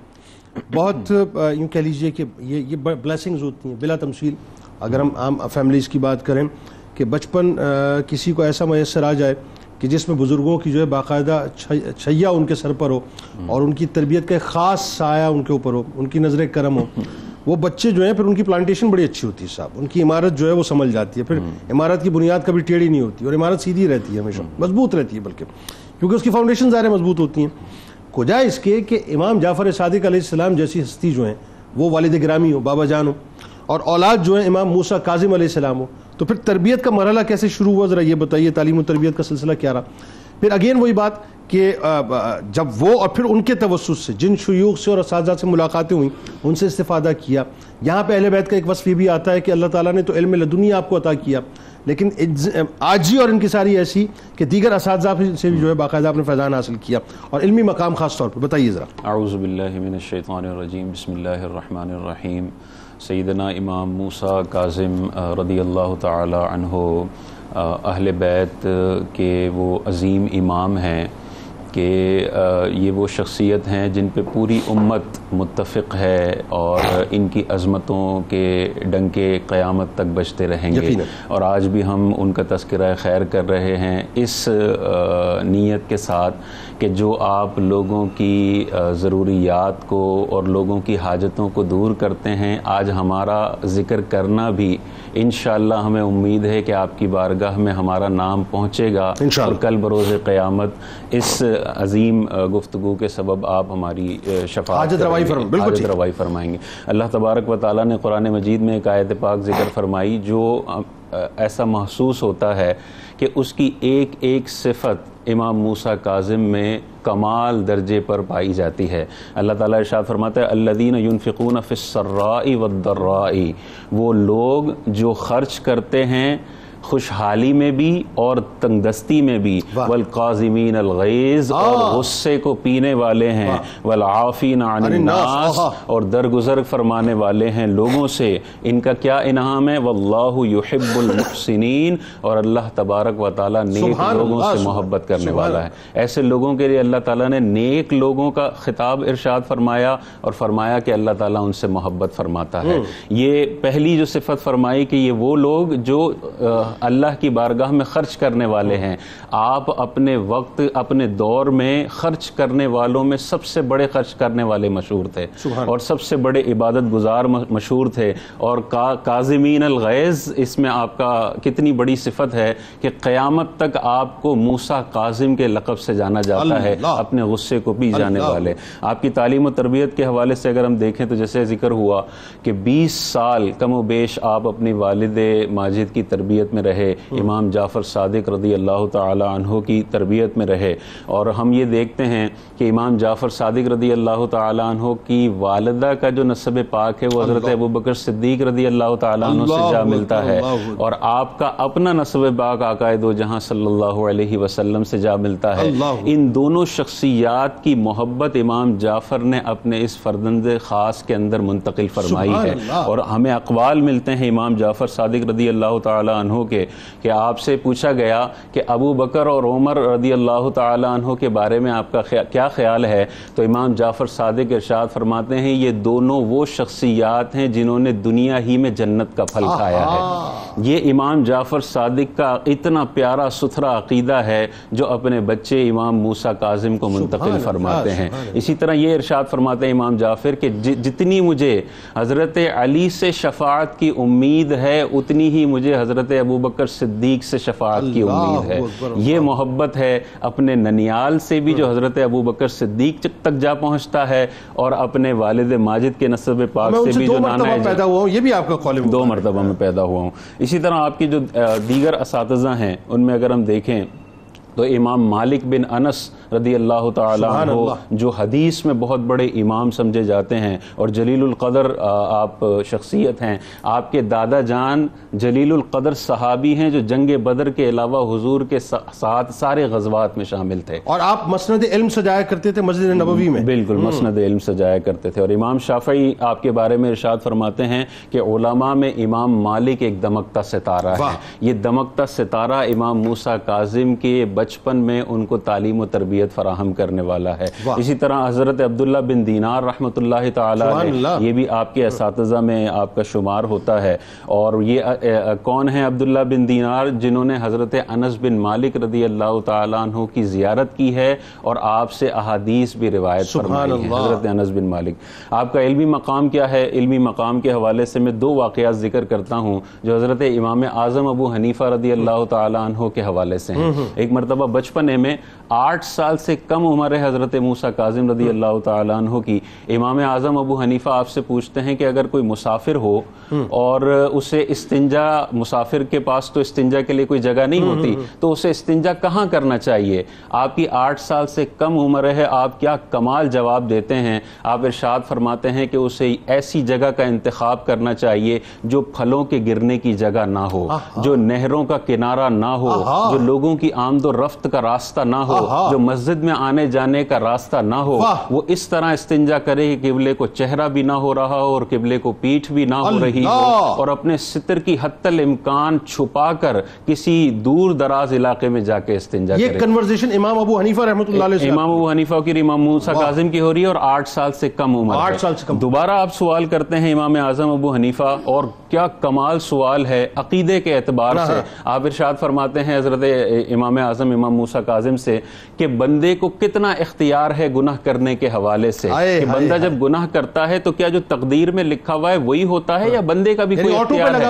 بہت یوں کہہ لیجئے کہ یہ بلیسنگز ہوتی ہیں بلا تمثیل۔ اگر ہم عام فیملیز کی بات کریں کہ بچپن کسی کو ایسا میسر آ جائے کہ جس میں بزرگوں کی جو ہے باقاعدہ چھیا ان کے سر پر ہو اور ان کی تربیت کا ایک خاص سایہ ان کے اوپر ہو، ان کی نظر کرم ہو، وہ بچے جو ہیں پھر ان کی پلانٹیشن بڑی اچھی ہوتی ہے صاحب، ان کی عمارت جو ہے وہ سنبھل جاتی ہے، پھر عمارت کی بنیاد کبھی ٹیڑھی نہیں ہوتی اور عمارت سیدھی رہتی ہے، ہمیشہ مضبوط رہتی ہے، بلکہ کیونکہ اس کی فاؤنڈیشن ظاہر مضبوط ہوتی ہیں۔ کجا اس کے کہ امام جعفر صادق علیہ السلام جیسی ہستی جو ہیں وہ والد گرامی ہو، بابا جان ہو، اور اولاد جو ہیں امام موسیٰ کاظم علیہ السلام ہو، تو پھر تربیت کا مرحلہ کیسے شروع ہوا؟ ذرا یہ بتائیے، تعلیم و تربیت کا سلسلہ کیا رہا؟ پھر اگین وہی بات کہ جب وہ اور پھر ان کے توسط سے جن شیوخ سے اور اساتذہ سے ملاقاتیں ہوئیں ان سے استفادہ کیا. یہاں پہ اہل بیت کا ایک وصف یہ بھی آتا ہے کہ اللہ تعالیٰ نے تو علم لدنی آپ کو عطا کیا، لیکن آجی اور انکساری ایسی کہ دیگر اساتذہ سے بھی جو ہے باقاعدہ آپ نے فیضان حاصل کیا اور علمی مقام خاص طور پر. بتائیے ذرا. اعوذ باللہ من الشیطان الرجیم، بسم اللہ الرحمن الرحیم. سیدنا امام موسیٰ کاظم رضی اللہ تعالی عنہ اہل بیت کے وہ عظیم امام ہیں کہ یہ وہ شخصیت ہیں جن پہ پوری امت متفق ہے اور ان کی عظمتوں کے ڈنکے قیامت تک بجتے رہیں گے. اور آج بھی ہم ان کا تذکرہ خیر کر رہے ہیں اس نیت کے ساتھ کہ جو آپ لوگوں کی ضروریات کو اور لوگوں کی حاجتوں کو دور کرتے ہیں، آج ہمارا ذکر کرنا بھی انشاءاللہ ہمیں امید ہے کہ آپ کی بارگاہ میں ہمارا نام پہنچے گا اور کل بروز قیامت اس عظیم گفتگو کے سبب آپ ہماری شفاعت حاجت روائی فرمائیں گے. اللہ تبارک و تعالیٰ نے قرآن مجید میں ایک آیت پاک ذکر فرمائی جو ایسا محسوس ہوتا ہے کہ اس کی ایک ایک صفت امام موسیٰ کاظم میں کمال درجے پر پائی جاتی ہے. اللہ تعالیٰ ارشاد فرماتا ہے الذین ينفقون فی السراء والضراء، وہ لوگ جو خرچ کرتے ہیں خوشحالی میں بھی اور تنگ دستی میں بھی، والقاظمین الغیظ، اور غصے کو پینے والے ہیں، والعافین عن الناس، اور درگزر فرمانے والے ہیں لوگوں سے. ان کا کیا انعام ہے؟ واللہ یحب المحسنین، اور اللہ تبارک و تعالیٰ نیک لوگوں سے محبت کرنے والا ہے. ایسے لوگوں کے لیے اللہ تعالیٰ نے نیک لوگوں کا خطاب ارشاد فرمایا اور فرمایا کہ اللہ تعالیٰ ان سے محبت فرماتا ہے. یہ پہلی جو صفت فرمائی کہ یہ وہ لوگ جو اللہ کی بارگاہ میں خرچ کرنے والے ہیں. آپ اپنے وقت اپنے دور میں خرچ کرنے والوں میں سب سے بڑے خرچ کرنے والے مشہور تھے اور سب سے بڑے عبادت گزار مشہور تھے. اور کاظمین الغیظ، اس میں آپ کا کتنی بڑی صفت ہے کہ قیامت تک آپ کو موسیٰ کاظم کے لقب سے جانا جاتا ہے، اپنے غصے کو پی جانے والے. آپ کی تعلیم و تربیت کے حوالے سے اگر ہم دیکھیں تو جیسے ذکر ہوا کہ 20 سال کم و بیش آپ اپنی والد ماجد کی تربیت میں رہے، امام جعفر صادق رضی اللہ تعالی عنہ کی تربیت میں رہے. اور ہم یہ دیکھتے ہیں کہ امام جعفر صادق رضی اللہ تعالی عنہ کی والدہ کا جو نسب پاک ہے وہ حضرت ابوبکر صدیق رضی اللہ تعالی عنہ سے جا ملتا ہے، اور آپ کا اپنا نسب پاک آقا دو جہاں صلی اللہ علیہ وسلم سے جا ملتا ہے. ان دونوں شخصیات کی محبت امام جعفر نے اپنے اس فرزند خاص کے اندر منتقل فرمائی ہے. اور ہمیں اقوال ملتے ہیں امام جعفر صادق رضی اللہ تعالی عنہ کے کہ آپ سے پوچھا گیا کہ ابو بکر اور عمر رضی اللہ تعالی عنہ کے بارے میں آپ کا کیا خیال ہے؟ تو امام جعفر صادق ارشاد فرماتے ہیں یہ دونوں وہ شخصیات ہیں جنہوں نے دنیا ہی میں جنت کا پھل کھایا ہے. یہ امام جعفر صادق کا اتنا پیارا ستھرا عقیدہ ہے جو اپنے بچے امام موسیٰ کاظم کو منتقل فرماتے ہیں. اسی طرح یہ ارشاد فرماتے ہیں امام جعفر کہ جتنی مجھے حضرت علی سے شفاعت کی امید ہے اتنی ہی مجھے حضرت ابوبکر صدیق سے شفاعت کی امید ہے. یہ محبت ہے اپنے ننیال سے بھی جو حضرت ابوبکر صدیق تک جا پہنچتا ہے، اور اپنے والد ماجد کے نسب پاک سے بھی جو نانا ہے پیدا ہوا ہوں، یہ بھی آپ کا قول ہے. 2 مرتبہ میں پیدا ہوا ہوں. اسی طرح آپ کی جو دیگر اساتذہ ہیں ان میں اگر ہم دیکھیں تو امام مالک بن انس رضی اللہ تعالی عنہ جو حدیث میں بہت بڑے امام سمجھے جاتے ہیں اور جلیل القدر آپ شخصیت ہیں. آپ کے دادا جان جلیل القدر صحابی ہیں جو جنگ بدر کے علاوہ حضور کے ساتھ سارے غزوات میں شامل تھے. اور آپ مسند علم سجایا کرتے تھے مسجد نبوی میں. بالکل مسند علم سجایا کرتے تھے. اور امام شافعی آپ کے بارے میں ارشاد فرماتے ہیں کہ علماء میں امام مالک ایک دمکتا ستارہ ہے. یہ دمکتا ستارہ امام موسیٰ کاظم کے بچپن میں ان کو تعلیم و تربیت فراہم کرنے والا ہے. اسی طرح حضرت عبداللہ بن دینار رحمۃ اللہ تعالی یہ بھی آپ کے اساتذہ میں آپ کا شمار ہوتا ہے. اور یہ کون ہیں عبداللہ بن دینار؟ جنہوں نے حضرت انس بن مالک رضی اللہ تعالیٰ عنہ کی زیارت کی ہے اور آپ سے احادیث بھی روایت فرمائی ہے. حضرت انس بن مالک. آپ کا علمی مقام کیا ہے؟ علمی مقام کے حوالے سے میں 2 واقعات ذکر کرتا ہوں جو حضرت امام اعظم ابو حنیفہ رضی اللہ تعالیٰ عنہ کے حوالے سے ہیں. ایک مرتبہ مرتبہ بچپنے میں 8 سال سے کم عمر ہے حضرت موسیٰ کاظم رضی اللہ تعالیٰ عنہ کی، امام اعظم ابو حنیفہ آپ سے پوچھتے ہیں کہ اگر کوئی مسافر ہو اور اسے استنجا، مسافر کے پاس تو استنجا کے لیے کوئی جگہ نہیں ہوتی، تو اسے استنجا کہاں کرنا چاہیے؟ آپ کی 8 سال سے کم عمر ہے، آپ کیا کمال جواب دیتے ہیں؟ آپ ارشاد فرماتے ہیں کہ اسے ایسی جگہ کا انتخاب کرنا چاہیے جو پھلوں کے گرنے کی جگہ نہ ہو، جو نہروں کا کنارہ نہ ہو، جو لوگوں کی آمد و رفت کا راستہ نہ ہو، جو مسجد میں آنے جانے کا راستہ نہ ہو، وہ اس طرح استنجا کرے کہ قبلے کو چہرہ بھی نہ ہو رہا ہو اور قبلے کو پیٹھ بھی نہ ہو رہی ہو، اور اپنے ستر کی حتی الامکان چھپا کر کسی دور دراز علاقے میں جا کے استنجا کرے۔ یہ کنورزیشن امام ابو حنیفہ رحمۃ اللہ علیہ، امام ابو حنیفہ کی، امام موسیٰ کاظم کی ہو رہی ہے، اور 8 سال سے کم عمر ہے۔ 8 سال سے کم۔ دوبارہ آپ سوال کرتے ہیں امام اعظم ابو حنیفہ، اور کیا کمال سوال ہے عقیدے کے اعتبار سے۔ آپ ارشاد فرماتے ہیں حضرت امام اعظم امام موسیٰ کاظم سے کہ بندے کو کتنا اختیار ہے گناہ کرنے کے حوالے سے، کہ بندہ جب گناہ کرتا ہے تو کیا جو تقدیر میں لکھا ہوا ہے وہی ہوتا ہے یا بندے کا بھی کوئی اختیار ہے؟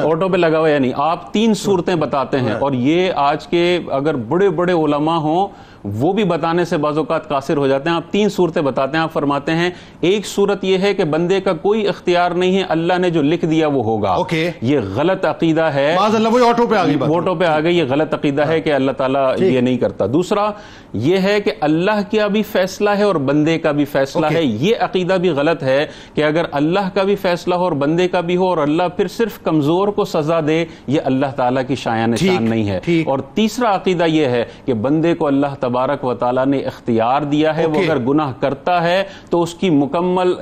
آٹو پہ لگا ہوا ہے یا نہیں؟ آپ 3 صورتیں بتاتے ہیں، اور یہ آج کے اگر بڑے بڑے علماء ہوں وہ بھی بتانے سے بعض اوقات قاصر ہو جاتے ہیں۔ آپ 3 صورتیں بتاتے ہیں، آپ فرماتے ہیں ایک صورت یہ ہے کہ بندے کا کوئی اختیار نہیں ہے، اللہ نے جو لکھ دیا وہ ہوگا۔ یہ غلط عقیدہ ہے، آٹو پہ آ گئی، یہ غلط عقیدہ ہے کہ اللہ تعالیٰ یہ نہیں کرتا۔ دوسرا یہ ہے کہ اللہ کا بھی فیصلہ ہے اور بندے کا بھی فیصلہ ہے، یہ عقیدہ بھی غلط ہے کہ اگر اللہ کا بھی فیصلہ ہو اور بندے کا بھی ہو اور اللہ پھر صرف کمزور کو سزا دے، یہ اللہ تعالیٰ کی شایان شان نہیں ہے۔ اور تیسرا عقیدہ یہ ہے کہ بندے کو اللہ تبارک و تعالیٰ نے اختیار دیا ہے، وہ اگر گناہ کرتا ہے تو اس کی مکمل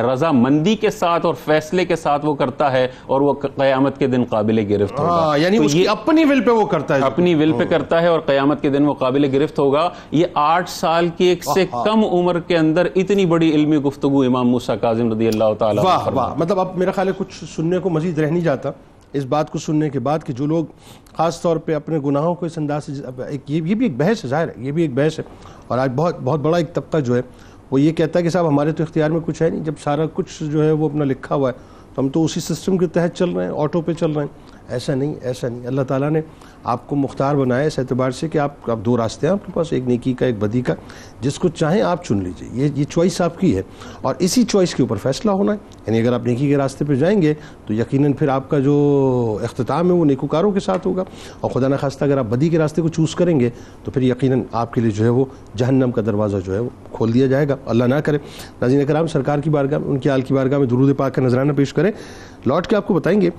رضا مندی کے ساتھ اور فیصلے کے ساتھ وہ کرتا ہے، اور وہ قیامت کے دن قابل گرفت ہوگا۔ یعنی اس کی اپنی ول پہ وہ کرتا ہے، اپنی ول پہ کرتا ہے، اور قیامت کے دن وہ قابل گرفت ہوگا۔ یہ 8 سال کی ایک سے کم عمر کے اندر اتنی بڑی علمی گفتگو امام موسیٰ کاظم رضی اللہ تعالیٰ عنہ۔ واہ، مطلب اب میرا خیال ہے کچھ سننے کو مزید رہ نہیں جاتا اس بات کو سننے کے بعد کہ جو لوگ خاص طور پہ اپنے گناہوں کو اس انداز سے، یہ بھی ایک بحث ہے، ظاہر ہے یہ بھی ایک بحث ہے، اور آج بہت بڑا ایک طبقہ جو ہے وہ یہ کہتا ہے کہ صاحب ہمارے تو اختیار میں کچھ ہے نہیں، جب سارا کچھ جو ہے وہ اپنا لکھا ہوا ہے تو ہم تو اسی سسٹم کے تحت چل رہے ہیں، آٹو پہ چل رہے ہیں۔ ایسا نہیں، اللہ تعالیٰ نے آپ کو مختار بنایا اس اعتبار سے کہ آپ 2 راستے ہیں آپ کے پاس، ایک نیکی کا ایک بدی کا، جس کو چاہیں آپ چن لیجئے، یہ چوائس آپ کی ہے، اور اسی چوائس کے اوپر فیصلہ ہونا ہے۔ یعنی اگر آپ نیکی کے راستے پہ جائیں گے تو یقیناً پھر آپ کا جو اختتام ہے وہ نیکوکاروں کے ساتھ ہوگا، اور خدا نخواستہ اگر آپ بدی کے راستے کو چوز کریں گے تو پھر یقیناً آپ کے لیے جو ہے وہ جہنم کا دروازہ جو ہے وہ کھول دیا جائے گا، اللہ نہ کرے۔ ناظرین کرام، سرکار کی بارگاہ میں، ان کی آل کی بارگاہ میں درود پاک کا نذرانہ پیش کریں۔ لوٹ کے آپ کو بتائیں گے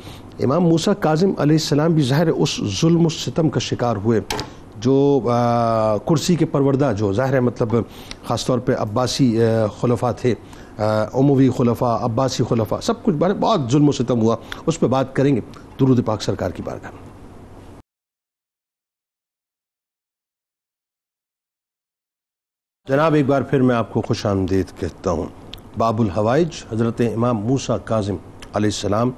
امام موسیٰ کاظم علیہ السلام بھی ظاہر اس ظلم و ستم کا شکار ہوئے جو کرسی کے پروردہ، جو ظاہر ہے مطلب خاص طور پہ عباسی خلفاء تھے، اموی خلفاء، عباسی خلفاء، سب کچھ بہت ظلم و ستم ہوا، اس پہ بات کریں گے درود پاک سرکار کی بارگاہ میں۔ جناب ایک بار پھر میں آپ کو خوش آمدید کہتا ہوں۔ باب الحوائج حضرت امام موسیٰ کاظم علیہ السلام،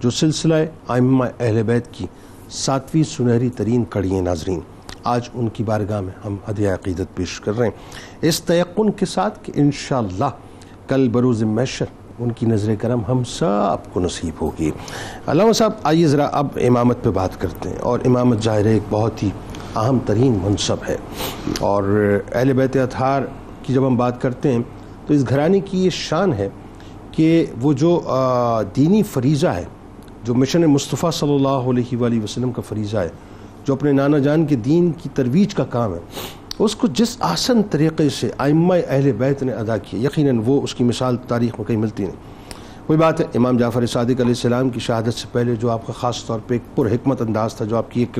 جو سلسلہ ائمہ اہل بیت کی 7ویں سنہری ترین کڑی ہیں۔ ناظرین، آج ان کی بارگاہ میں ہم ہدیہ عقیدت پیش کر رہے ہیں، اس تیقن کے ساتھ کہ انشاءاللہ کل بروز محشر ان کی نظر کرم ہم سب کو نصیب ہوگی۔ علامہ صاحب، آئیے ذرا اب امامت پہ بات کرتے ہیں، اور امامت ظاہر ہے ایک بہت ہی اہم ترین منصب ہے، اور اہل بیت اطہار کی جب ہم بات کرتے ہیں تو اس گھرانے کی یہ شان ہے کہ وہ جو دینی فریضہ ہے، جو مشن مصطفیٰ صلی اللہ علیہ وآلہ وسلم کا فریضہ ہے، جو اپنے نانا جان کے دین کی ترویج کا کام ہے، اس کو جس آسن طریقے سے ائمہ اہل بیت نے ادا کیا، یقیناً وہ اس کی مثال تاریخ میں کہیں ملتی نہیں۔ وہی بات ہے، امام جعفر صادق علیہ السلام کی شہادت سے پہلے جو آپ کا خاص طور پہ ایک پر حکمت انداز تھا، جو آپ کی ایک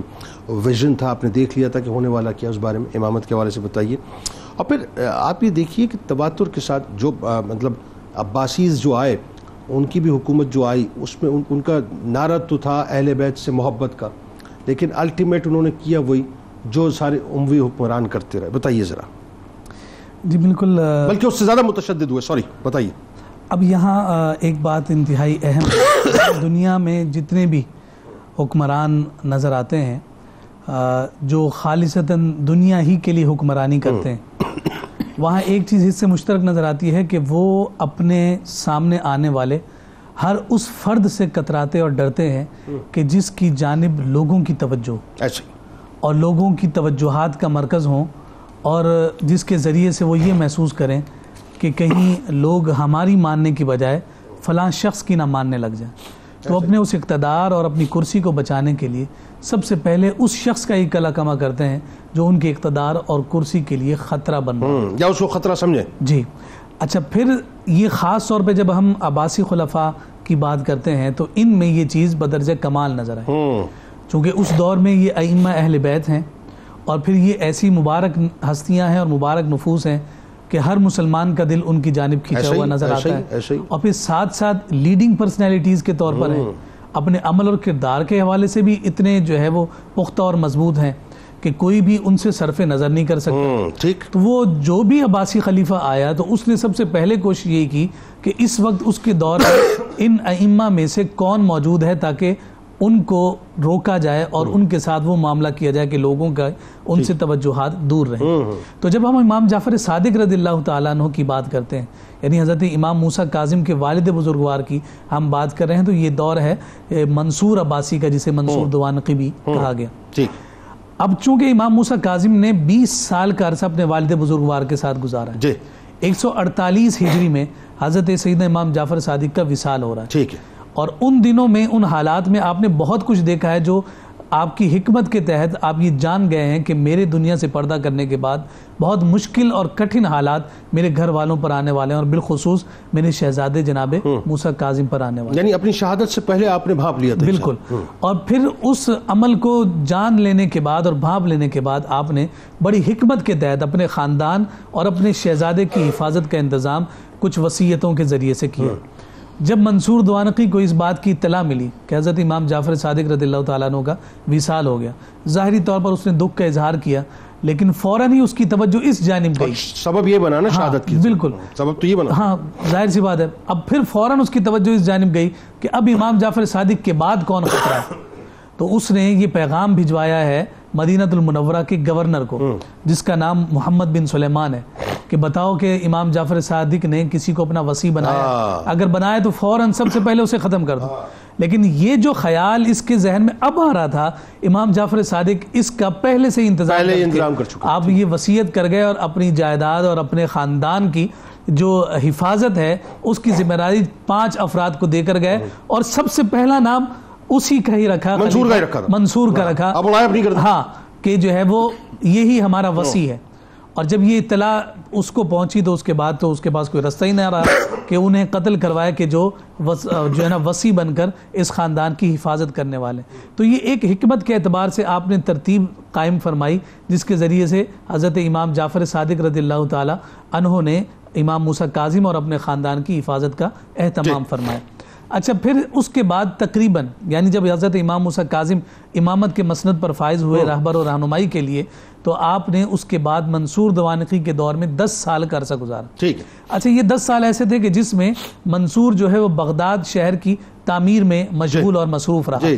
ویژن تھا، آپ نے دیکھ لیا تھا کہ ہونے والا کیا، اس بارے میں امامت کے حوالے سے بتائیے۔ اور پھر آپ یہ دیکھیے کہ تواتر کے ساتھ جو مطلب عباسیز جو آئے، ان کی بھی حکومت جو آئی، اس میں ان کا نعرہ تو تھا اہل بیت سے محبت کا، لیکن الٹیمیٹ انہوں نے کیا وہی جو سارے اموی حکمران کرتے رہے۔ بتائیے ذرا۔ جی بالکل، بلکہ اس سے زیادہ متشدد ہوئے، سوری بتائیے۔ اب یہاں ایک بات انتہائی اہم ہے، دنیا میں جتنے بھی حکمران نظر آتے ہیں جو خالصتاً دنیا ہی کے لیے حکمرانی کرتے ہیں، وہاں ایک چیز اس سے مشترک نظر آتی ہے کہ وہ اپنے سامنے آنے والے ہر اس فرد سے کتراتے اور ڈرتے ہیں کہ جس کی جانب لوگوں کی توجہ، اور لوگوں کی توجہات کا مرکز ہوں، اور جس کے ذریعے سے وہ یہ محسوس کریں کہ کہیں لوگ ہماری ماننے کی بجائے فلاں شخص کی نہ ماننے لگ جائیں. تو اپنے اس اقتدار اور اپنی کرسی کو بچانے کے لیے سب سے پہلے اس شخص کا ہی کلا کما کرتے ہیں جو ان کے اقتدار اور کرسی کے لیے خطرہ بن رہا ہے، یا اس کو خطرہ سمجھیں. جی. اچھا، پھر یہ خاص طور پہ جب ہم عباسی خلفاء کی بات کرتے ہیں تو ان میں یہ چیز بدرجہ کمال نظر آئی، چونکہ اس دور میں یہ ائمہ اہل بیت ہیں، اور پھر یہ ایسی مبارک ہستیاں ہیں اور مبارک نفوس ہیں کہ ہر مسلمان کا دل ان کی جانب کھینچا ہوا نظر آتا ہے، اور پھر ساتھ ساتھ لیڈنگ پرسنالٹیز کے طور پر ہیں، اپنے عمل اور کردار کے حوالے سے بھی اتنے جو ہے وہ پختہ اور مضبوط ہیں کہ کوئی بھی ان سے صرف نظر نہیں کر سکتا. تو وہ جو بھی عباسی خلیفہ آیا تو اس نے سب سے پہلے کوشش یہ کی کہ اس وقت اس کے دور میں ان ائمہ میں سے کون موجود ہے تاکہ ان کو روکا جائے اور ان کے ساتھ وہ معاملہ کیا جائے کہ لوگوں کا ان سے توجہات دور رہیں. تو جب ہم امام جعفر صادق رضی اللہ تعالیٰ عنہ کی بات کرتے ہیں، یعنی حضرت امام موسیٰ کاظم کے والد بزرگوار کی ہم بات کر رہے ہیں، تو یہ دور ہے منصور عباسی کا، جسے منصور دوانقی بھی کہا گیا. اب چونکہ امام موسیٰ کاظم نے 20 سال کا عرصہ اپنے والد بزرگوار کے ساتھ گزارا ہے، 148 ہجری میں حضرت سیدنا امام جعفر صادق کا وصال ہو رہا ہے. اور ان دنوں میں ان حالات میں آپ نے بہت کچھ دیکھا ہے جو آپ کی حکمت کے تحت آپ یہ جان گئے ہیں کہ میرے دنیا سے پردہ کرنے کے بعد بہت مشکل اور کٹھن حالات میرے گھر والوں پر آنے والے ہیں، اور بالخصوص میرے شہزادے جناب موسیٰ کاظم پر آنے والے ہیں. یعنی اپنی شہادت سے پہلے آپ نے بھانپ لیا تھا. بالکل. اور پھر اس عمل کو جان لینے کے بعد اور بھانپ لینے کے بعد آپ نے بڑی حکمت کے تحت اپنے خاندان اور اپنے شہزادے کی حفاظت کا انتظام کچھ وصیتوں کے ذریعے سے کیا. جب منصور دوانقی کو اس بات کی اطلاع ملی کہ حضرت امام جعفر صادق رضی اللہ تعالیٰ عنہ کا وصال ہو گیا، ظاہری طور پر اس نے دکھ کا اظہار کیا، لیکن فوراً ہی اس کی توجہ اس جانب گئی. سبب یہ بنا نا شہادت کی. بالکل، سبب تو یہ بنا. ہاں، ظاہر سی بات ہے. اب پھر فوراً اس کی توجہ اس جانب گئی کہ اب امام جعفر صادق کے بعد کون خطرہ ہے. تو اس نے یہ پیغام بھجوایا ہے مدینہ المنورہ کے گورنر کو، جس کا نام محمد بن سلیمان ہے، کہ بتاؤ کہ امام جعفر صادق نے کسی کو اپنا وصی بنایا، اگر بنایا تو فوراً سب سے پہلے اسے ختم کر دو. لیکن یہ جو خیال اس کے ذہن میں اب آ رہا تھا، امام جعفر صادق اس کا پہلے سے انتظام کر چکے. آپ یہ وصیت کر گئے اور اپنی جائیداد اور اپنے خاندان کی جو حفاظت ہے اس کی ذمہ داری 5 افراد کو دے کر گئے، اور سب سے پہلا نام اسی کا ہی رکھا، منصور کا رکھا. ہاں، کہ جو ہے وہ یہی ہمارا وصی ہے. اور جب یہ اطلاع اس کو پہنچی تو اس کے بعد تو اس کے پاس کوئی رستہ ہی نہ رہا کہ انہیں قتل کروائے کہ جو ہے نا وصی بن کر اس خاندان کی حفاظت کرنے والے. تو یہ ایک حکمت کے اعتبار سے آپ نے ترتیب قائم فرمائی جس کے ذریعے سے حضرت امام جعفر صادق رضی اللہ تعالی عنہ نے امام موسیٰ کاظم اور اپنے خاندان کی حفاظت کا اہتمام فرمایا. اچھا، پھر اس کے بعد تقریباً یعنی جب حضرت امام موسیٰ کاظم امامت کے مسند پر فائز ہوئے رہبر اور رہنمائی کے لیے، تو آپ نے اس کے بعد منصور دوانقی کے دور میں 10 سال کا عرصہ گزارا. ٹھیک ہے. اچھا، یہ 10 سال ایسے تھے کہ جس میں منصور جو ہے وہ بغداد شہر کی تعمیر میں مشغول اور مصروف رہا،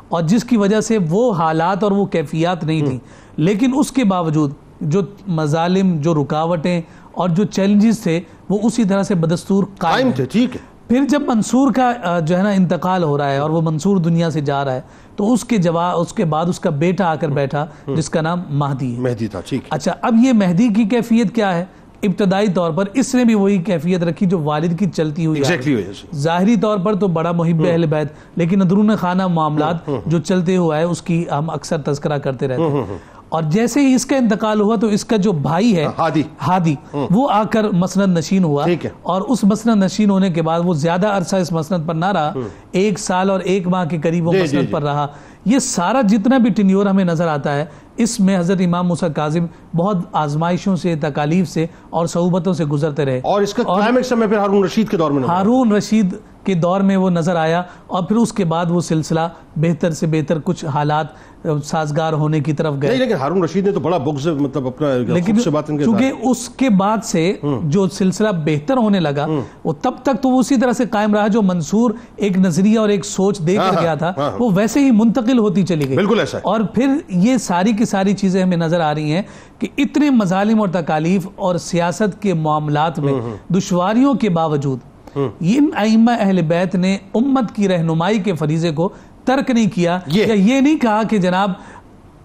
اور جس کی وجہ سے وہ حالات اور وہ کیفیات نہیں تھیں. لیکن اس کے باوجود جو مظالم، جو رکاوٹیں اور جو چیلنجز تھے وہ اسی طرح سے بدستور قائم تھے. ٹھیک ہے. پھر جب منصور کا جو ہے نا انتقال ہو رہا ہے اور وہ منصور دنیا سے جا رہا ہے، تو اس کے بعد اس کا بیٹا آ کر بیٹھا جس کا نام مہدی ہے. مہدی تھا. ٹھیک. اچھا، اب یہ مہدی کی کیفیت کیا ہے؟ ابتدائی طور پر اس نے بھی وہی کیفیت رکھی جو والد کی چلتی ہوئی. ظاہری طور پر تو بڑا محب اہل بیت، لیکن اندرون خانہ معاملات جو چلتے ہوا ہے اس کی ہم اکثر تذکرہ کرتے رہتے ہیں. اور جیسے ہی اس کا انتقال ہوا تو اس کا جو بھائی ہے ہادی، وہ آ کر مسند نشین ہوا، اور اس مسند نشین ہونے کے بعد وہ زیادہ عرصہ اس مسند پر نہ رہا، 1 سال اور 1 ماہ کے قریب وہ مسند پر رہا. یہ سارا جتنا بھی ٹینیور ہمیں نظر آتا ہے اس میں حضرت امام موسیٰ کاظم بہت آزمائشوں سے، تکالیف سے اور صعوبتوں سے گزرتے رہے. اور اس کا کلائمیکس میں پھر ہارون رشید کے دور میں ہارون رشید کے دور میں وہ نظر آیا، اور پھر اس کے بعد وہ سلسلہ بہتر سے بہتر کچھ حالات سازگار ہونے کی طرف گئے. لیکن ہارون رشید نے تو بڑا بغض مطلب اپنا، لیکن چونکہ اس کے بعد سے جو سلسلہ بہتر ہونے لگا وہ تب تک تو اسی طرح سے قائم رہا جو منصور ایک نظریہ اور ایک سوچ دے کر گیا تھا، وہ ویسے ہی منتقل ہوتی چلی گئی. بالکل ایسا. اور پھر یہ ساری کی ساری چیزیں ہمیں نظر آ رہی ہیں کہ اتنے مظالم اور تکالیف اور سیاست کے معاملات میں دشواریوں کے باوجود ان ائمہ اہل بیت نے امت کی رہنمائی کے فریضے کو ترک نہیں کیا، یا یہ نہیں کہا کہ جناب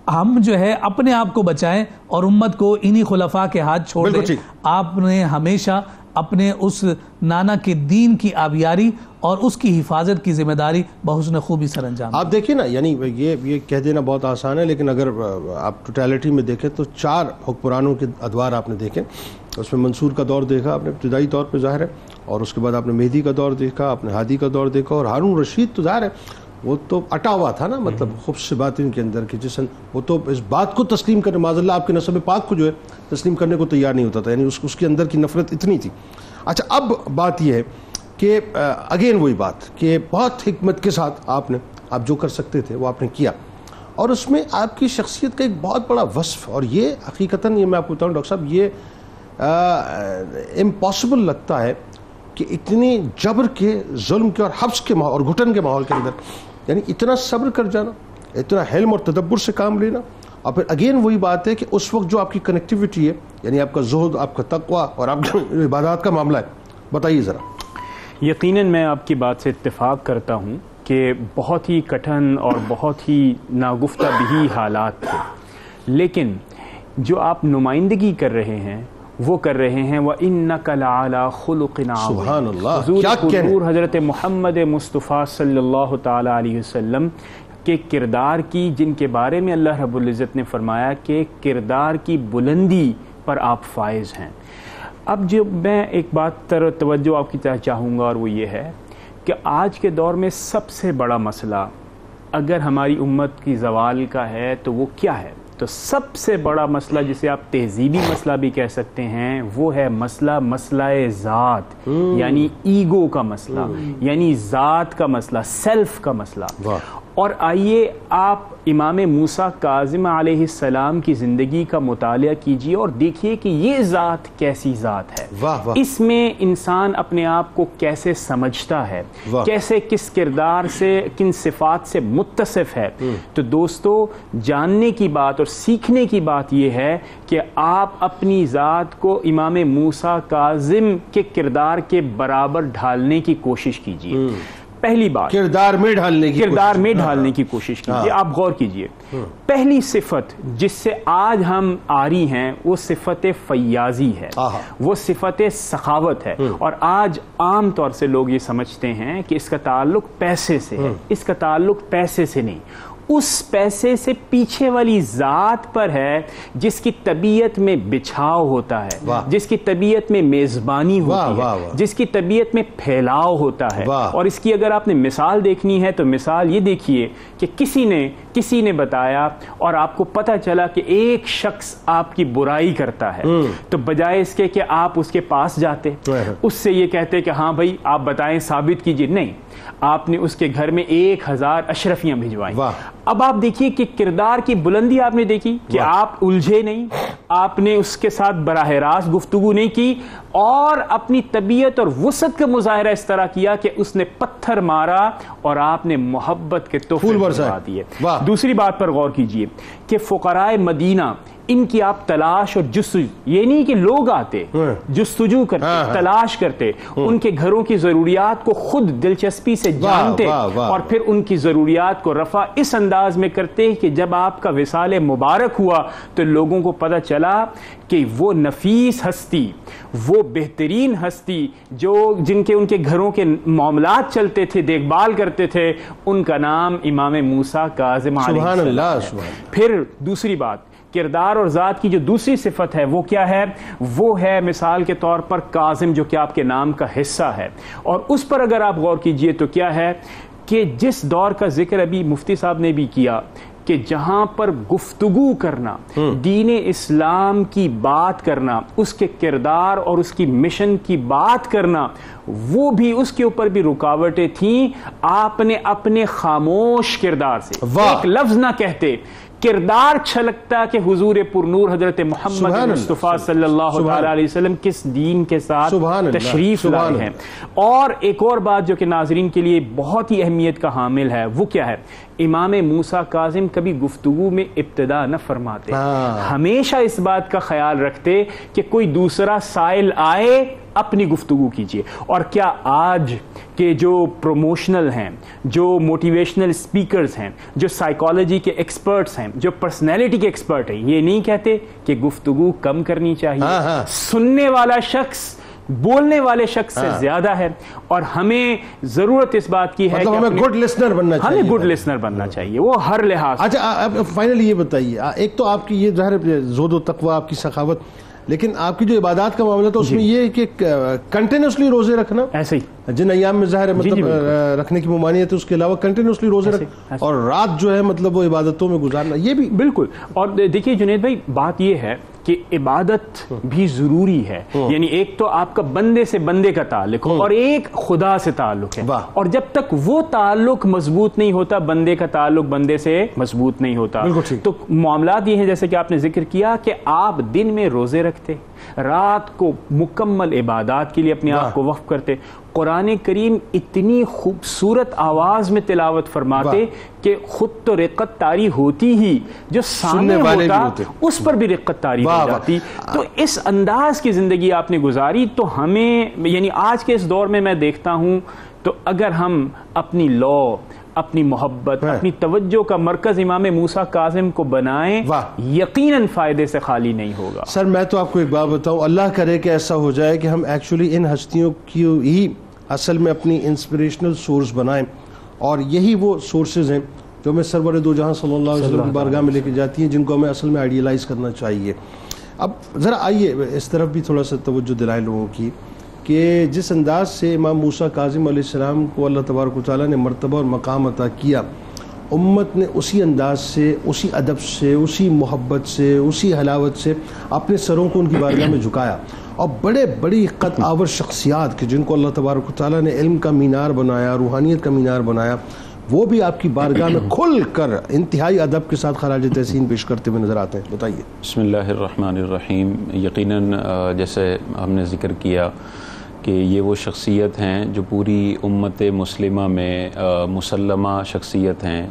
ہم جو ہے اپنے آپ کو بچائیں اور امت کو انہی خلفاء کے ہاتھ چھوڑ دیں. آپ نے ہمیشہ اپنے اس نانا کے دین کی آبیاری اور اس کی حفاظت کی ذمہ داری بحسن خوبی سر انجام. آپ دیکھیں نا، یعنی یہ کہہ دینا بہت آسان ہے، لیکن اگر آپ ٹوٹیلٹی میں دیکھیں تو 4 حکمرانوں کے ادوار آپ نے دیکھیں. اس میں منصور کا دور دیکھا آپ نے ابتدائی طور پہ ظاہر ہے، اور اس کے بعد آپ نے مہدی کا دور دیکھا، آپ نے ہادی کا دور دیکھا، اور ہارون رشید تو ظاہر ہے وہ تو اٹا ہوا تھا نا، مطلب خبث سے باطن کے اندر کی جسن، وہ تو اس بات کو تسلیم کرنے، معاذ اللہ آپ کے نسب پاک کو جو ہے تسلیم کرنے کو تیار نہیں ہوتا تھا، یعنی اس کے اندر کی نفرت اتنی تھی. اچھا، اب بات یہ ہے کہ اگین وہی بات کہ بہت حکمت کے ساتھ آپ جو کر سکتے تھے وہ آپ نے کیا، اور اس میں آپ کی شخصیت کا ایک بہت بڑا وصف، اور یہ حقیقتاً یہ میں آپ کو بتاؤں ڈاکٹر صاحب، یہ امپاسبل لگتا ہے کہ اتنی جبر کے، ظلم کے اور حبس کے ماحول اور گھٹن کے ماحول کے اندر، یعنی اتنا صبر کر جانا، اتنا حلم اور تدبر سے کام لینا. اور پھر اگین وہی بات ہے کہ اس وقت جو آپ کی کنیکٹیوٹی ہے، یعنی آپ کا زہد، آپ کا تقوی اور آپ کی عبادات کا معاملہ ہے، بتائیے ذرا. یقیناً میں آپ کی بات سے اتفاق کرتا ہوں کہ بہت ہی کٹھن اور بہت ہی ناگفتہ بہی حالات تھے، لیکن جو آپ نمائندگی کر رہے ہیں وہ کر رہے ہیں وَإِنَّكَ لَعَلَىٰ خُلُقٍ عَظِيمٍ. سبحان اللہ، حضور حضرت محمد مصطفیٰ صلی اللہ تعالیٰ علیہ وسلم کے کردار کی، جن کے بارے میں اللہ رب العزت نے فرمایا کہ کردار کی بلندی پر آپ فائز ہیں. اب جو میں ایک بات پر توجہ آپ کی طرف چاہوں گا، اور وہ یہ ہے کہ آج کے دور میں سب سے بڑا مسئلہ اگر ہماری امت کی زوال کا ہے تو وہ کیا ہے؟ تو سب سے بڑا مسئلہ، جسے آپ تہذیبی مسئلہ بھی کہہ سکتے ہیں، وہ ہے مسئلہ ذات، یعنی ایگو کا مسئلہ، یعنی ذات کا مسئلہ، سیلف کا مسئلہ. اور آئیے آپ امام موسیٰ کاظم علیہ السلام کی زندگی کا مطالعہ کیجئے اور دیکھیے کہ یہ ذات کیسی ذات ہے. اس میں انسان اپنے آپ کو کیسے سمجھتا ہے، کیسے کس کردار سے، کن صفات سے متصف ہے. تو دوستو، جاننے کی بات اور سیکھنے کی بات یہ ہے کہ آپ اپنی ذات کو امام موسیٰ کاظم کے کردار کے برابر ڈھالنے کی کوشش کیجئے. پہلی بات، کردار میں ڈھالنے کی کوشش کیجیے. آپ غور کیجیے، پہلی صفت جس سے آج ہم آری ہیں وہ صفت فیاضی ہے، وہ صفت سخاوت ہے. اور آج عام طور سے لوگ یہ سمجھتے ہیں کہ اس کا تعلق پیسے سے ہے. اس کا تعلق پیسے سے نہیں، اس پیسے سے پیچھے والی ذات پر ہے جس کی طبیعت میں بچھاؤ ہوتا ہے، جس کی طبیعت میں میزبانی ہوتی ہے، جس کی طبیعت میں پھیلاؤ ہوتا ہے. اور اس کی اگر آپ نے مثال دیکھنی ہے تو مثال یہ دیکھیے کہ کسی نے بتایا اور آپ کو پتہ چلا کہ ایک شخص آپ کی برائی کرتا ہے، تو بجائے اس کے کہ آپ اس کے پاس جاتے، اس سے یہ کہتے کہ ہاں بھائی آپ بتائیں، ثابت کیجیے، نہیں، آپ نے اس کے گھر میں 1000 اشرفیاں بھجوائیں. اب آپ دیکھیے کہ کردار کی بلندی آپ نے دیکھی کہ آپ الجھے نہیں، آپ نے اس کے ساتھ براہ راست گفتگو نہیں کی، اور اپنی طبیعت اور وسعت کا مظاہرہ اس طرح کیا کہ اس نے پتھر مارا اور آپ نے محبت کے تحفے بھجوا دیے. دوسری بات پر غور کیجئے کہ فقراء مدینہ، ان کی آپ تلاش اور جستجو، یہ نہیں کہ لوگ آتے جستجو کرتے، تلاش کرتے، ان کے گھروں کی ضروریات کو خود دلچسپی سے جانتے، اور پھر ان کی ضروریات کو رفع اس انداز میں کرتے کہ جب آپ کا وصال مبارک ہوا تو لوگوں کو پتہ چلا کہ وہ نفیس ہستی، وہ بہترین ہستی جن کے ان کے گھروں کے معاملات چلتے تھے، دیکھ بھال کرتے تھے، ان کا نام امام موسیٰ کاظم علیہ السلام ہے. پھر دوسری بات، کردار اور ذات کی جو دوسری صفت ہے وہ کیا ہے؟ وہ ہے مثال کے طور پر کاظم، جو کہ آپ کے نام کا حصہ ہے. اور اس پر اگر آپ غور کیجئے تو کیا ہے کہ جس دور کا ذکر ابھی مفتی صاحب نے بھی کیا کہ جہاں پر گفتگو کرنا، دین اسلام کی بات کرنا، اس کے کردار اور اس کی مشن کی بات کرنا، وہ بھی اس کے اوپر بھی رکاوٹیں تھیں. آپ نے اپنے خاموش کردار سے ایک لفظ نہ کہتے، کردار چھلکتا کہ حضور پرنور حضرت محمد مصطفیٰ صلی اللہ علیہ وسلم کس دین کے ساتھ تشریف لائے ہیں. اور ایک اور بات جو کہ ناظرین کے لیے بہت ہی اہمیت کا حامل ہے، وہ کیا ہے؟ امام موسیٰ کاظم کبھی گفتگو میں ابتدا نہ فرماتے، ہمیشہ اس بات کا خیال رکھتے کہ کوئی دوسرا سائل آئے اپنی گفتگو کیجئے. اور کیا آج کے جو پروموشنل ہیں, جو موٹیویشنل اسپیکرز ہیں, جو سائیکالوجی کے ایکسپرٹس ہیں, جو پرسنالٹی کے ایکسپرٹ ہیں, یہ نہیں کہتے کہ گفتگو کم کرنی چاہیے؟ سننے والا شخص بولنے والے شخص سے زیادہ ہے, اور ہمیں ضرورت اس بات کی ہے کہ ہمیں گڈ لسنر بننا چاہیے. ہمیں گڈ لسنر بننا چاہیے, وہ ہر لحاظ. اچھا فائنلی یہ بتائیے, ایک تو آپ کی یہ ظاہر زہد و تقوی, آپ کی سخاوت, لیکن آپ کی جو عبادات کا معاملہ تھا اس میں یہ کہ کنٹینیوسلی روزے رکھنا, ایسے ہی جن ایام میں ظاہر ہے مطلب رکھنے کی ممانعت ہے, اس کے علاوہ کنٹینیوسلی روزے رکھنا اور رات جو ہے مطلب وہ عبادتوں میں گزارنا, یہ بھی بالکل. اور دیکھیے جنید بھائی, بات یہ ہے کہ عبادت بھی ضروری ہے, یعنی ایک تو آپ کا بندے سے بندے کا تعلق اور ایک خدا سے تعلق ہے, اور جب تک وہ تعلق مضبوط نہیں ہوتا, بندے کا تعلق بندے سے مضبوط نہیں ہوتا. تو معاملات یہ ہیں جیسے کہ آپ نے ذکر کیا کہ آپ دن میں روزے رکھتے, رات کو مکمل عبادات کے لیے اپنے آپ کو وقف کرتے, قرآن کریم اتنی خوبصورت آواز میں تلاوت فرماتے کہ خود تو رقت طاری ہوتی ہی, جو سامنے ہوتا اس پر بھی رقت طاری ہو جاتی. تو اس انداز کی زندگی آپ نے گزاری. تو ہمیں یعنی آج کے اس دور میں میں دیکھتا ہوں, تو اگر ہم اپنی لو, اپنی محبت, اپنی توجہ کا مرکز امام موسیٰ کاظم کو بنائیں, یقیناً فائدے سے خالی نہیں ہوگا. سر میں تو آپ کو ایک بات بتاؤں, اللہ کرے کہ ایسا ہو جائے کہ ہم ایکچولی ان ہستیوں کی ہی اصل میں اپنی انسپریشنل سورس بنائیں, اور یہی وہ سورسز ہیں جو ہمیں سرور دو جہاں صلی اللہ علیہ وسلم کی بارگاہ میں لے کے جاتی ہیں, جن کو ہمیں اصل میں آئیڈیلائز کرنا چاہیے. اب ذرا آئیے اس طرف بھی تھوڑا سا توجہ دلائیں لوگوں کی کہ جس انداز سے امام موسیٰ کاظم علیہ السلام کو اللہ تبارک و تعالیٰ نے مرتبہ اور مقام عطا کیا, امت نے اسی انداز سے, اسی ادب سے, اسی محبت سے, اسی حلاوت سے اپنے سروں کو ان کی بارگاہ میں جھکایا, اور بڑے بڑی قد آور شخصیات کے جن کو اللہ تبارک و تعالیٰ نے علم کا مینار بنایا, روحانیت کا مینار بنایا, وہ بھی آپ کی بارگاہ میں کھل کر انتہائی ادب کے ساتھ خراج تحسین پیش کرتے ہوئے نظر آتے ہیں. بتائیے. بسم اللہ الرحمن الرحیم. یقیناً جیسے ہم نے ذکر کیا کہ یہ وہ شخصیت ہیں جو پوری امت مسلمہ میں مسلمہ شخصیت ہیں.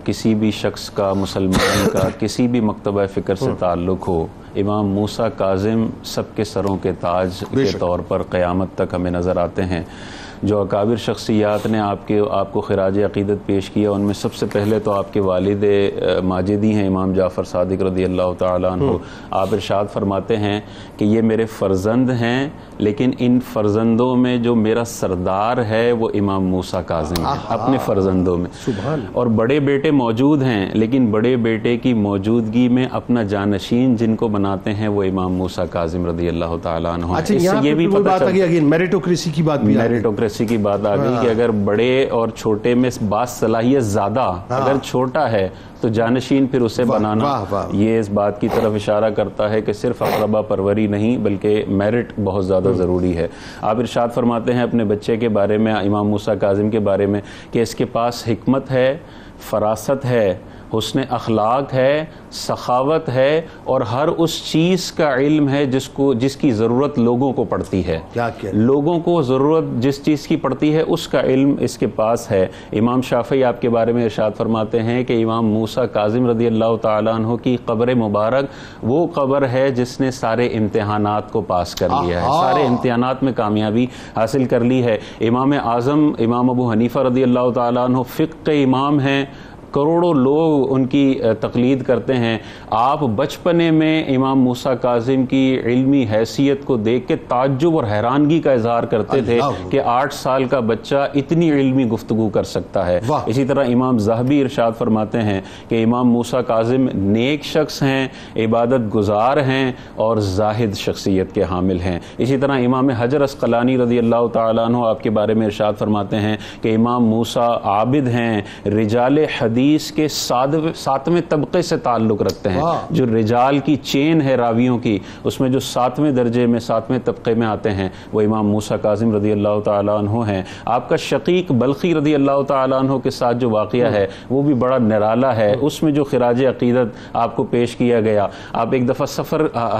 کسی بھی شخص کا, مسلمان کا کسی بھی مکتبہ فکر سے تعلق ہو, امام موسیٰ کاظم سب کے سروں کے تاج کے طور پر قیامت تک ہمیں نظر آتے ہیں. جو اکابر شخصیات نے آپ کو خراج عقیدت پیش کیا, ان میں سب سے پہلے تو آپ کے والد ماجدی ہیں امام جعفر صادق رضی اللہ تعالیٰ عنہ. آپ ارشاد فرماتے ہیں کہ یہ میرے فرزند ہیں, لیکن ان فرزندوں میں جو میرا سردار ہے وہ امام موسیٰ کاظم ہے, اپنے فرزندوں میں. اور بڑے بیٹے موجود ہیں, لیکن بڑے بیٹے کی موجودگی میں اپنا جانشین جن کو بناتے ہیں وہ امام موسیٰ کاظم رضی اللہ تعالیٰ عنہ. اچھا, یہ بھی بات آ گئی, میریٹوکریسی کی بات بھی, میریٹوکریسی کی بات آ گئی کہ اگر بڑے اور چھوٹے میں بعض صلاحیت زیادہ, اگر چھوٹا ہے تو جانشین پھر اسے بنانا. یہ اس بات کی طرف اشارہ کرتا ہے کہ صرف اقربا پروری نہیں بلکہ میرٹ بہت زیادہ ضروری ہے. آپ ارشاد فرماتے ہیں اپنے بچے کے بارے میں, امام موسیٰ کاظم کے بارے میں, کہ اس کے پاس حکمت ہے, فراست ہے, حسن اخلاق ہے, سخاوت ہے, اور ہر اس چیز کا علم ہے جس کی ضرورت لوگوں کو پڑتی ہے. لوگوں کو ضرورت جس چیز کی پڑتی ہے اس کا علم اس کے پاس ہے. امام شافعی آپ کے بارے میں ارشاد فرماتے ہیں کہ امام موسیٰ کاظم رضی اللہ تعالیٰ عنہ کی قبر مبارک وہ قبر ہے جس نے سارے امتحانات کو پاس کر لیا ہے, سارے امتحانات میں کامیابی حاصل کر لی ہے. امام اعظم امام ابو حنیفہ رضی اللہ تعالیٰ عنہ فقہ کے امام ہیں, کروڑوں لوگ ان کی تقلید کرتے ہیں. آپ بچپنے میں امام موسیٰ کاظم کی علمی حیثیت کو دیکھ کے تعجب اور حیرانگی کا اظہار کرتے تھے کہ 8 سال کا بچہ اتنی علمی گفتگو کر سکتا ہے. اسی طرح امام ذہبی ارشاد فرماتے ہیں کہ امام موسیٰ کاظم نیک شخص ہیں, عبادت گزار ہیں, اور زاہد شخصیت کے حامل ہیں. اسی طرح امام حجر عسقلانی رضی اللہ تعالیٰ عنہ آپ کے بارے میں ارشاد فرماتے ہیں کہ امام موسیٰ عابد ہیں, رجال حدیث کے 7ویں طبقے سے تعلق رکھتے ہیں. جو رجال کی چین ہے راویوں کی, اس میں جو 7ویں درجے میں 7ویں طبقے میں آتے ہیں وہ امام موسیٰ کاظم رضی اللہ تعالیٰ عنہ ہیں. آپ کا شقیق بلخی رضی اللہ تعالیٰ عنہ کے ساتھ جو واقعہ ہے وہ بھی بڑا نرالا ہے. اس میں جو خراج عقیدت آپ کو پیش کیا گیا, آپ ایک دفعہ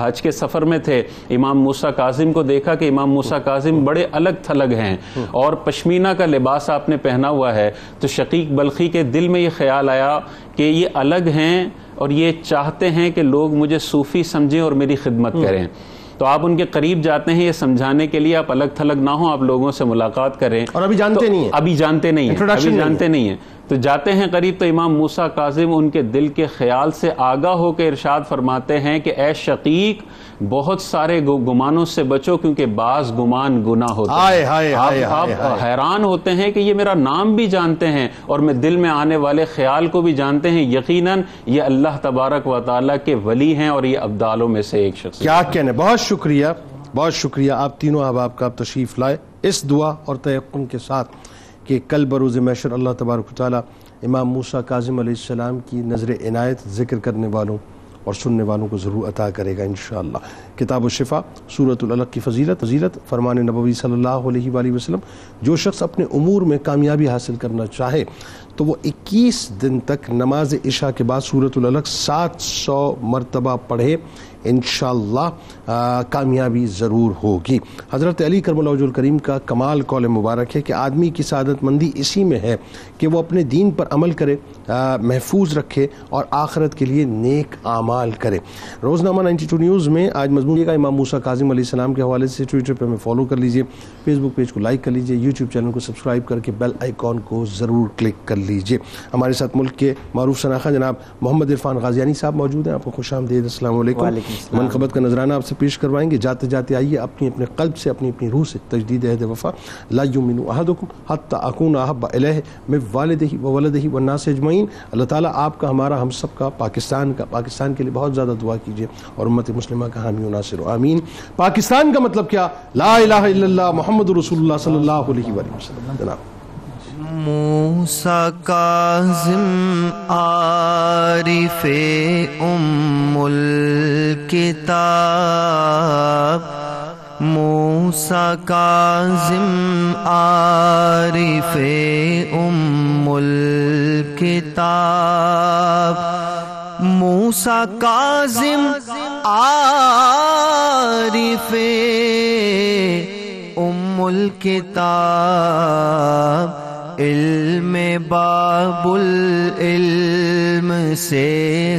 حج کے سفر میں تھے, امام موسیٰ کاظم کو دیکھا کہ امام موسیٰ کاظم بڑے الگ تھلگ ہیں اور پشمینہ کا لباس آپ نے پہنا ہوا ہے. تو شقیق بلخی کے دل میں یہ خیال آیا کہ یہ الگ ہیں اور یہ چاہتے ہیں کہ لوگ مجھے صوفی سمجھیں اور میری خدمت کریں. تو آپ ان کے قریب جاتے ہیں یہ سمجھانے کے لیے، آپ الگ تھلگ نہ ہوں، آپ لوگوں سے ملاقات کریں، اور ابھی جانتے نہیں ہیں، ابھی جانتے نہیں ہیں، تو جاتے ہیں قریب تو امام موسیٰ کاظم ان کے دل کے خیال سے آگاہ ہو کے ارشاد فرماتے ہیں کہ اے شقیق بہت سارے گمانوں سے بچو کیونکہ بعض گمان گناہ ہوتے ہیں۔ آپ حیران ہوتے ہیں کہ یہ میرا نام بھی جانتے ہیں اور میں دل میں آنے والے خیال کو بھی جانتے ہیں، یقیناً یہ اللہ تبارک و تعالیٰ کے ولی ہیں اور یہ ابدالوں میں سے ایک شخص۔ کیا کہنے، بہت شکریہ آپ تینوں احباب کا آپ تشریف لائے اس دعا اور تیقن کے ساتھ کہ کل بروز محشر اللہ تبارک و تعالیٰ امام موسیٰ کاظم علیہ السلام کی نظر عنایت ذکر کرنے والوں اور سننے والوں کو ضرور عطا کرے گا انشاءاللہ۔ کتاب الشفا سورۃ العلق کی فضیلت، فرمان نبوی صلی اللہ علیہ وآلہ وسلم، جو شخص اپنے امور میں کامیابی حاصل کرنا چاہے تو وہ 21 دن تک نماز عشاء کے بعد سورۃ العلق 700 مرتبہ پڑھے، انشاءاللہ کامیابی ضرور ہوگی۔ حضرت علی کرم اللہ وجہہ الکریم کا کمال قول مبارک ہے کہ آدمی کی سعادت مندی اسی میں ہے کہ وہ اپنے دین پر عمل کرے، محفوظ رکھے اور آخرت کے لیے نیک اعمال کرے۔ روزنامہ 92 نیوز میں آج مضمون کا امام موسیٰ کاظم علیہ السلام کے حوالے سے ٹویٹر پہ ہمیں فالو کر لیجئے، فیس بک پیج کو لائک کر لیجئے، یوٹیوب چینل کو سبسکرائب کر کے بیل آئیکن کو ضرور کلک کر لیجئے۔ ہمارے ساتھ ملک کے معروف شناخہ جناب محمد عرفان غازیانی صاحب موجود ہیں، آپ کو خوش آمدید، السلام علیکم۔ منقبت کا نذرانہ آپ سے پیش کروائیں گے، جاتے جاتے آئیے اپنے قلب سے، اپنی روح سے تجدید عہد وفا، لا یؤمن احدکم حتی اکون احب الیہ من والدہ وولدہ والناس اجمعین۔ اللہ تعالیٰ آپ کا، ہمارا، ہم سب کا، پاکستان کے لیے بہت زیادہ دعا کیجیے اور امت مسلمہ کا حامی و ناصر و آمین۔ پاکستان کا مطلب کیا؟ لا الہ الا اللہ محمد رسول اللہ صلی اللہ علیہ وآلہ وسلم۔ جناب موسیٰ کاظم عارف الکتاب، موسیٰ کاظم عارف الکتاب، موسیٰ کاظم عارف الکتاب، علم باب العلم سے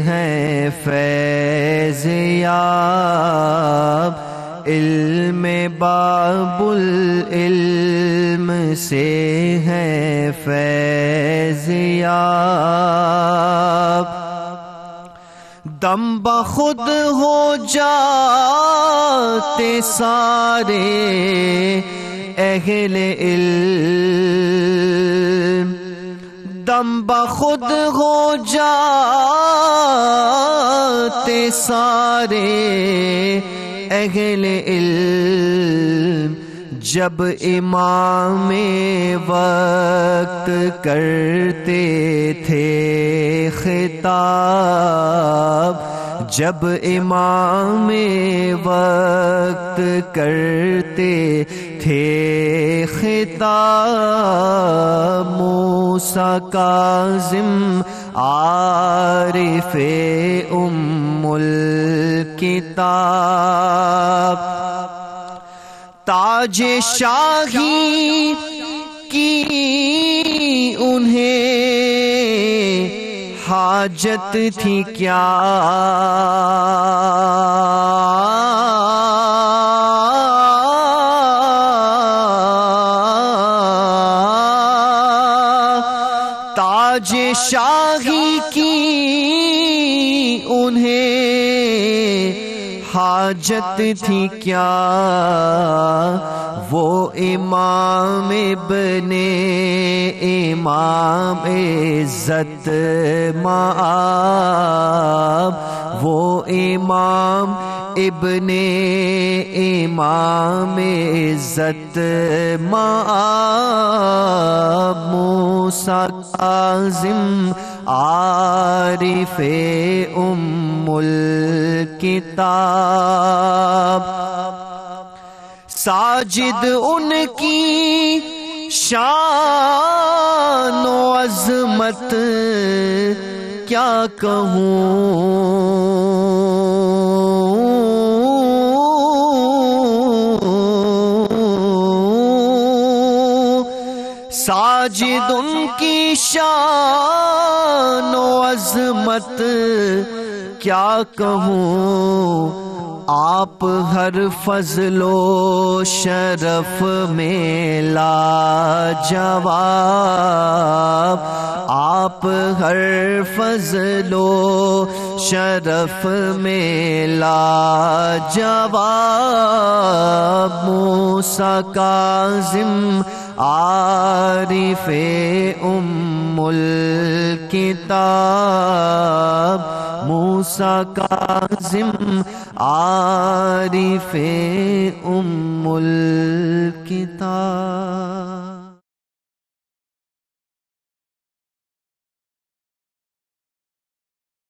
ہے فیض یاب، علم باب العلم سے ہے فیض یاب، دم بخود ہو جاتے سارے اہل علم، دم بخود ہو جاتے سارے اہل علم، جب امام وقت کرتے تھے خطاب، جب امام وقت کرتے تھے خطاب، موسیٰ کاظم عارف الکتاب، تاج شاہی کی انہیں حاجت تھی کیا، تاج شاہی کی انہیں حاجت تھی کیا، وہ امام ابن امام عزت مآب، وہ امام ابن امام عزت مآب، موسیٰ کاظم عارف الکتاب، ساجد ان کی شان و عظمت کیا کہوں، ساجد ان کی شان و عظمت کیا کہوں، آپ ہر فضل و شرف میں لاجواب، آپ ہر فضل و شرف میں لاجواب، موسیٰ کاظم عارف ام الکتاب، موسیٰ کاظم عارف ام الکتاب۔